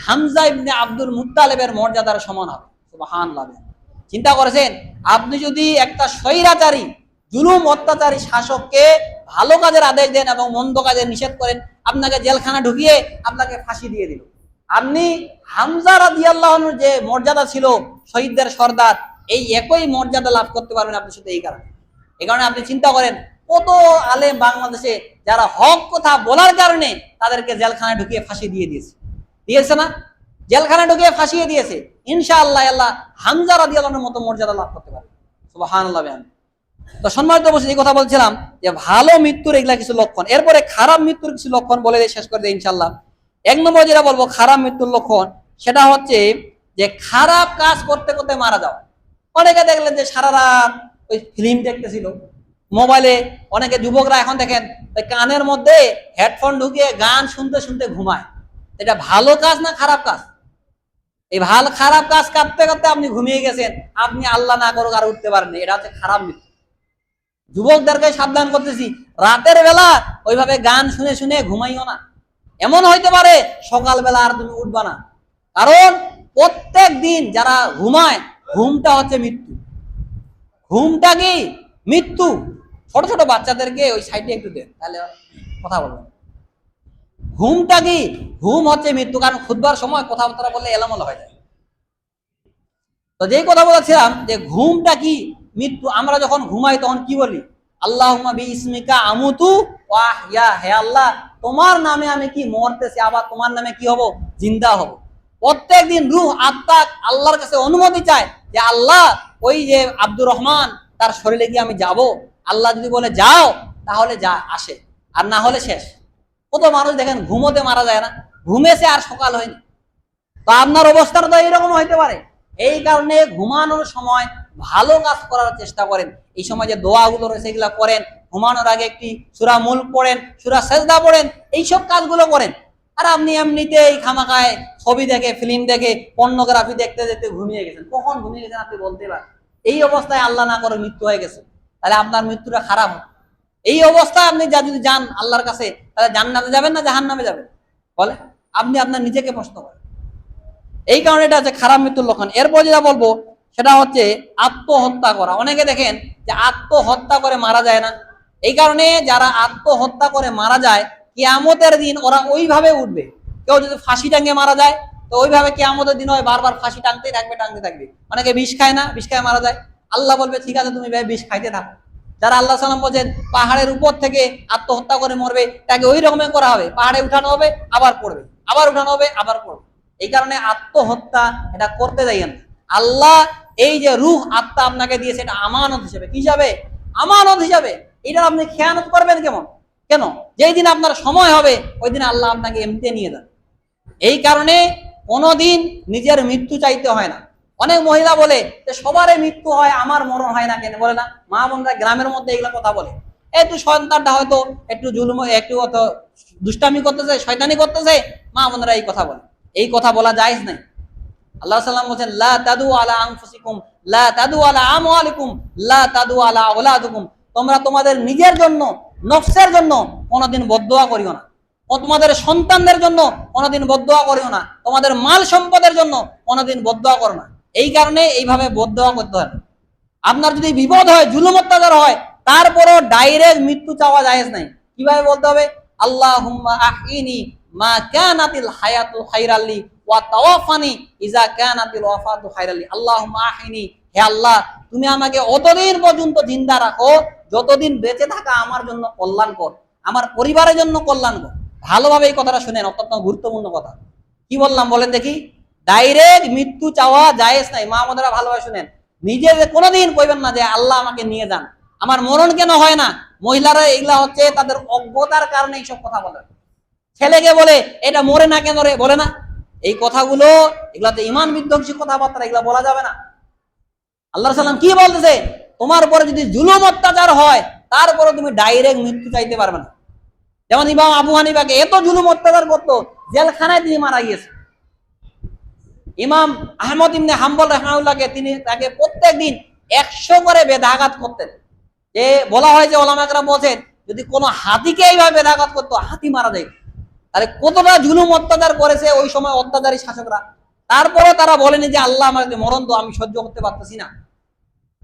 হামজা ইবনে আব্দুল মুত্তালিবের মর্যাদার সমান হবে। সুবহানাল্লাহ। চিন্তা করেছেন, আপনি যদি একটা স্বৈরাচারী জুলুম অত্যাচারী শাসককে ভালো কাজের আদেশ দেন এবং মন্দ কাজের নিষেধ করেন, আপনাকে জেলখানা ঢুকিয়ে আপনাকে ফাঁসি দিয়ে দিল, আপনি হামজা রাদিয়াল্লাহু আনহুর যে মর্যাদা ছিল শহীদদের সর্দার, এই একই মর্যাদা লাভ করতে পারবেন আপনি শুধু এই কারণে। এই কারণে আপনি চিন্তা করেন কত আলেম বাংলাদেশে যারা হক কথা বলার কারণে তাদেরকে জেলখানায় ঢুকিয়ে ফাঁসি দিয়েছে না? জেলখানায় ঢুকিয়ে ফাঁসিয়ে দিয়েছে। ইনশাআল্লাহ আল্লাহ হামজা রাদিয়াল্লাহু আনহুর মতো মর্যাদা লাভ করতে পারবে। সুবহানাল্লাহ। তো সম্মানিত বলছি, এই কথা বলছিলাম যে ভালো মৃত্যুর এগুলা কিছু লক্ষণ, এরপরে খারাপ মৃত্যুর কিছু লক্ষণ বলে শেষ করে দিই ইনশাআল্লাহ। এক নম্বর যেটা বলবো খারাপ মৃত্যুর লক্ষণ, সেটা হচ্ছে যে খারাপ কাজ করতে করতে মারা যাওয়া। অনেকে দেখলেন যে সারা রাত ওই ফিল্ম দেখতেছিল মোবাইলে, অনেকে যুবকরা এখন দেখেন ওই কানের মধ্যে হেডফোন ঢুকিয়ে গান শুনতে শুনতে ঘুমায়। এটা ভালো কাজ না খারাপ কাজ? এই খারাপ কাজ করতে করতে আপনি ঘুমিয়ে গেছেন, আপনি আল্লাহ না করুক আর উঠতে পারেননি, এটা হচ্ছে খারাপ মৃত্যু। যুবকদেরকে সাবধান করতেছি, রাতের বেলা ওইভাবে গান শুনে শুনে ঘুমাইও না। এমন হইতে পারে সকালবেলা আর তুমি উঠবা না, কারণ প্রত্যেক দিন যারা ঘুমায়, ঘুমটা হচ্ছে মৃত্যু। ঘুমটা কি মৃত্যু। ছোট ছোট বাচ্চাদেরকে ওই সাইডে একটু দেন, তাহলে কথা বলবেন। ঘুমটা কি? ঘুম হচ্ছে মৃত্যু, কারণ খুদবার সময় কথাবার্তা বললে এলোমেলো হয়ে যায়। তো যেই কথা বলেছিলাম যে ঘুমটা কি মৃত্যু, আমরা যখন ঘুমাই তখন কি বলি? আল্লাহুম্মা বিইসমিকা আমুতু ওয়া আহইয়া, হে আল্লাহ তোমার নামে আমি কি মরতেছি, আবার তোমার নামে কি হব? জিন্দা হব। প্রত্যেকদিন রূহ আত্মা আল্লাহর কাছে অনুমতি চায় যে আল্লাহ ওই যে আব্দুর রহমান তার শরীরে কি আমি যাব? আল্লাহ যদি বলে যাও, তাহলে যা, আসে, আর না হলে শেষ। কত মানুষ দেখেন ঘুমোতে মারা যায় না, ঘুমেছে আর সকাল হয়নি। তো আপনার অবস্থাটা তো এইরকম হইতে পারে। এই কারণে ঘুমানোর সময় ভালো কাজ করার চেষ্টা করেন। এই সময় যে দোয়াগুলো রয়েছে এগুলা করেন, ঘুমানোর আগে একটি সূরা মুলক পড়েন, সূরা সেজদা পড়েন, এইসব কাজগুলো করেন। আর আপনি এমনিতে এই খামাখায় ছবি দেখে, ফিল্ম দেখে, পর্নোগ্রাফি দেখতে দেখতে ঘুমিয়ে গেছেন। কখন ঘুমিয়ে গেছেন আপনি বলতে পারেন। এই অবস্থায় আল্লাহ না করে মৃত্যু হয়ে গেছে, তাহলে আপনার মৃত্যুটা খারাপ হবে। এই অবস্থায় আপনি যদি যান আল্লাহর কাছে, তাহলে জান্নাতে যাবেন না জাহান্নামে যাবেন? বলে আপনি আপনার নিজেকে প্রশ্ন করেন। এই কারণে এটা হচ্ছে খারাপ মৃত্যুর লক্ষণ। এরপর যেটা বলবো সেটা হচ্ছে আত্মহত্যা করা। অনেকে দেখেন যে আত্মহত্যা করে মারা যায় না। এই কারণে যারা আত্মহত্যা করে মারা যায়, কিয়ামতের দিন ওরা ওইভাবে উঠবে। কেউ যদি ফাঁসি টাঙ্গে মারা যায়, তো ওইভাবে কিয়ামতের দিন হয় বারবার ফাঁসি টানতেই থাকবে, টানতে থাকবে। অনেকে বিষ খায় না, বিষ খায় মারা যায়। আল্লাহ বলবে ঠিক আছে তুমি বিষ খাইতে থাকো। যারা আল্লাহ সাল্লাম বলছেন পাহাড়ের উপর থেকে আত্মহত্যা করে মরবে, তাকে ওই রকমের করা হবে, পাহাড়ে উঠানো হবে, আবার পড়বে, আবার উঠানো হবে, আবার পড়বে। এই কারণে আত্মহত্যা এটা করতে যাইয়েন। আল্লাহ এই যে রূহ আত্মা আপনাকে দিয়েছে, এটা আমানত হিসেবে, কি হিসাবে? আমানত হিসাবে। এটা আপনি খেয়ানত করবেন কেন? যেই দিন আপনার সময় হবে ওই দিন আল্লাহ আপনাকে এমনিতে নিয়ে যান। এই কারণে কোনোদিন নিজের মৃত্যু চাইতে হয় না। অনেক মহিলা বলে যে সবারই মৃত্যু হয়, আমার মরণ হয় না কেন? বলে না, মা বোনরা গ্রামের মধ্যে এগুলো কথা বলে। একটু সন্তানটা হয়তো একটু জুলুম, একটু দুষ্টামি করতেছে, শয়তানি করতেছে, মা বোনরা এই কথা বলে। এই কথা বলা জায়েজ নাই। আল্লাহ সাল্লাম বলেন লা তাদু আলা আনফুসিকুম লা তাদু আলা আমওয়ালিকুম লা তাদু আলা আওলাদুকুম, তোমরা তোমাদের নিজের জন্য, নফসের জন্য কোনোদিন বদদোয়া করিও না, ও তোমাদের সন্তানদের জন্য কোনোদিন বদদোয়া করিও না, তোমাদের মাল সম্পদের জন্য কোনোদিন বদদোয়া করো না। এই কারণে এইভাবে বদদোয়া করতে হয়। আপনার যদি বিপদ হয়, জুলুম অত্যাচার হয়, তারপরও ডাইরেক্ট মৃত্যু চাওয়া জায়েজ নাই। কিভাবে বলতে হবে? আল্লাহুম্মা আহইনি মা কানাতিল হায়াতু খায়রাল্লি ওয়া তাওয়াফানি ইজা কানাতিল ওয়াফাতু খায়রাল্লি। আল্লাহুম্মা আহইনি, হে আল্লাহ তুমি আমাকে অতদিন পর্যন্ত জিন্দা রাখো যতদিন বেঁচে থাকা আমার জন্য কল্যাণকর, আমার পরিবারের জন্য কল্যাণকর। ভালোভাবে এই কথাটা শুনেন, অত্যন্ত গুরুত্বপূর্ণ কথা। কি বললাম বলেন দেখি? ডাইরেক্ট মৃত্যু চাওয়া জায়েজ নাই। মা বোনেরা ভালোভাবে শুনেন, নিজে কোনোদিন কইবেন না যে আল্লাহ আমাকে নিয়ে যান, আমার মরণ কেন হয় না। মহিলারা এগুলা হচ্ছে তাদের অজ্ঞতার কারণে এইসব কথা বলে। ছেলেকে বলে এটা মরে না কেন রে, বলে না। এই কথাগুলো, এগুলাতে ইমান বিধ্বংসী কথাবার্তা, এগুলা বলা যাবে না। আল্লাহ সাল্লাম কি বলতেছে? তোমার উপরে যদি জুলুম অত্যাচার হয়, তারপরে তুমি ডাইরেক্ট মৃত্যু চাইতে পারবে না। যেমন ইমাম আবু হানিফাকে এত জুলুম অত্যাচার করতো, জেলখানায় তিনি মারা গিয়েছে। ইমাম আহমদ ইবনে হাম্বল রাহমাহুল্লাহকে তাকে প্রত্যেক দিন 100 করে বেদাঘাত করতেন। যে বলা হয় যে ওলামা কেরাম বলেন যদি কোনো হাতিকে এইভাবে বেদাঘাত করতো, হাতি মারা যায়। তাহলে কতটা জুলুম অত্যাচার করেছে ওই সময় অত্যাচারী শাসকরা। তারপরেও তারা বলেনি যে আল্লাহ আমাকে মরণ তো, আমি সহ্য করতে পারতেছি না।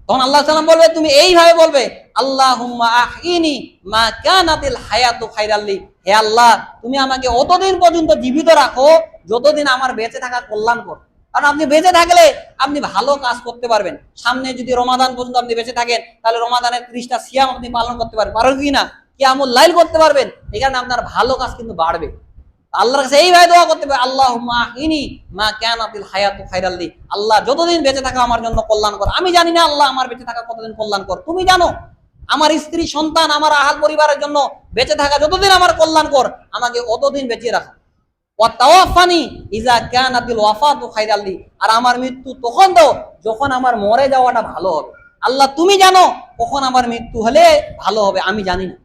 তখন আল্লাহ সাল্লাম বলবে, তুমি এইভাবে বলবে আল্লাহুম্মা আহইনি মা কানাতিল হায়াতু খায়রাল্লি, হে আল্লাহ তুমি আমাকে অতদিন পর্যন্ত জীবিত রাখো যতদিন আমার বেঁচে থাকা কল্যাণকর। কারণ আপনি বেঁচে থাকলে আপনি ভালো কাজ করতে পারবেন। সামনে যদি রমাদান পর্যন্ত আপনি বেঁচে থাকেন, তাহলে রমাদানের 30টা সিয়াম আপনি পালন করতে পারবেন, পারবেন কি না? কিয়ামুল লাইল করতে পারবেন। এই কারণে আপনার ভালো কাজ কিন্তু বাড়বে। আল্লাহর কাছে এইভাবে দোয়া করতে হবে, আল্লাহুম্মা ইনি মা কানাতিল হায়াতু খায়রাল লি, আল্লাহ যতদিন বেঁচে থাকা আমার জন্য কল্যাণকর। আমি জানি না আল্লাহ আমার বেঁচে থাকা কতদিন কল্যাণকর, তুমি জানো। আমার স্ত্রী সন্তান আমার আহাল পরিবারের জন্য বেঁচে থাকা যতদিন আমার কল্যাণকর, আমাকে অতদিন বেঁচে রাখো। ওয়া তাওয়াফানি ইজা কানাতিল ওয়াফাতু খায়রাল লি, আর আমার মৃত্যু তখন দাও যখন আমার মরে যাওয়াটা ভালো হবে। আল্লাহ তুমি জানো কখন আমার মৃত্যু হলে ভালো হবে, আমি জানি না।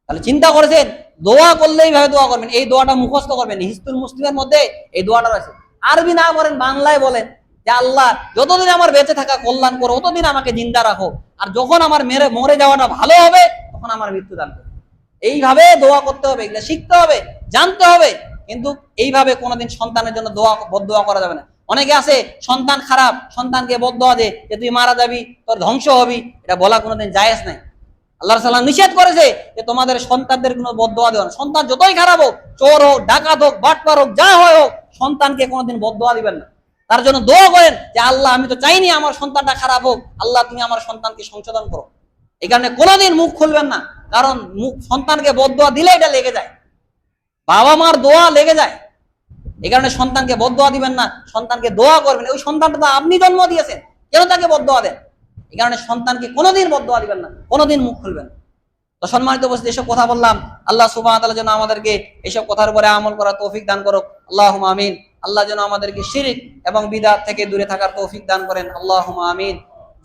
তাহলে চিন্তা করেছেন, দোয়া করলে এইভাবে দোয়া করবেন, এই দোয়াটা মুখস্থ করবেন। হিজতুল মুসলিমের মধ্যে এই দোয়াটা রয়েছে, আরবি না বলেন বাংলায় বলেন যে আল্লাহ যতদিন আমার বেঁচে থাকা কল্যাণ করো, অতদিন আমাকে জিন্দা রাখো, আর যখন আমার মরে যাওয়াটা ভালো হবে তখন আমার মৃত্যু দান করো। এইভাবে দোয়া করতে হবে, এগুলো শিখতে হবে, জানতে হবে। কিন্তু এইভাবে কোনোদিন সন্তানের জন্য বদদোয়া করা যাবে না। অনেকে আছে সন্তান খারাপ, সন্তানকে বদদোয়া দে যে তুই মারা যাবি, তোর ধ্বংস হবি, এটা বলা কোনোদিন জায়েজ নাই। আল্লাহ সাল্লাম নিষেধ করেছে যে তোমাদের সন্তানদের কোনো বদদোয়া দেওয়া না। সন্তান যতই খারাপ হোক, চোর হোক, ডাকাত হোক, বাটপার হোক, যা হয় হোক, সন্তানকে কোনোদিন বদদোয়া দিবেন না। তার জন্য দোয়া করেন যে আল্লাহ আমি তো চাইনি আমার সন্তানটা খারাপ হোক, আল্লাহ তুমি আমার সন্তানকে সংশোধন করো। এই কারণে কোনোদিন মুখ খুলবেন না, কারণ মুখ সন্তানকে বদদোয়া দিলে এটা লেগে যায়, বাবা মার দোয়া লেগে যায়। এই কারণে সন্তানকে বদদোয়া দিবেন না, সন্তানকে দোয়া করবেন। ওই সন্তানটা তো আপনি জন্ম দিয়েছেন, কেন তাকে বদদোয়া দেন? এই কারণে সন্তানকে কোনোদিন বদদোয়া দিবেন না, কোনোদিন মুখ খুলবেন না। তো সম্মানিত উপস্থিতি, এসব কথা বললাম, আল্লাহ সুবহানাহু ওয়া তাআলা যেন আমাদেরকে এইসব কথার উপরে আমল করার তৌফিক দান করুক, আল্লাহুম্মা আমিন। আল্লাহ যেন আমাদেরকে শিরক এবং বিদআত থেকে দূরে থাকার তৌফিক দান করেন, আল্লাহুম্মা আমিন।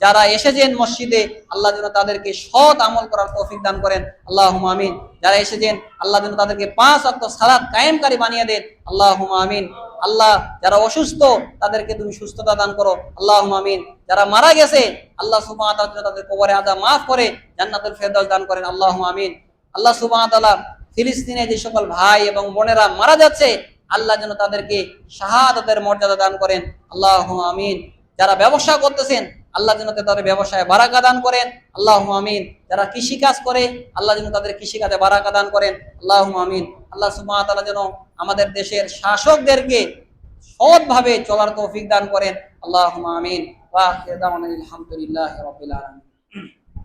যারা এসেছেন মসজিদে, আল্লাহ যেন তাদেরকে সৎ আমল করার তৌফিক দান করেন, আল্লাহুম্মা আমিন। যারা এসেছেন, আল্লাহ যেন তাদেরকে 5 ওয়াক্ত সালাত কায়েমকারী বানিয়ে দেন, আল্লাহুম্মা আমিন। আল্লাহ যারা অসুস্থ তাদেরকে তুমি সুস্থতা দান করো, আল্লাহুম্মা আমিন। যারা মারা গেছে, আল্লাহ সুবহানাহু ওয়া তাআলা তাদের কবরে আযাব মাফ করে জান্নাতুল ফেরদাউস দান করেন, আল্লাহুম্মা আমিন। আল্লাহ সুবহানাহু ওয়া তাআলা ফিলিস্তিনে যে সকল ভাই এবং বোনেরা মারা যাচ্ছে, আল্লাহ যেন তাদেরকে শাহাদাতের মর্যাদা দান করেন, আল্লাহুম্মা আমিন। যারা ব্যবসা করতেছেন, আল্লাহ যেন তাদের ব্যবসায় বারাকা দান করেন, আল্লাহুম্মা আমিন। যারা কৃষি কাজ করে, আল্লাহ যেন তাদের কৃষিকাজে বারাকা দান করেন, আল্লাহুম্মা আমিন। আল্লাহ সুবহানাহু ওয়া তাআলা যেন আমাদের দেশের শাসকদেরকে সৎভাবে চলার তৌফিক দান করেন, আল্লাহুম্মা আমিন। ওয়া আখিরু দাওয়ানা আলহামদুলিল্লাহি রাব্বিল আলামিন।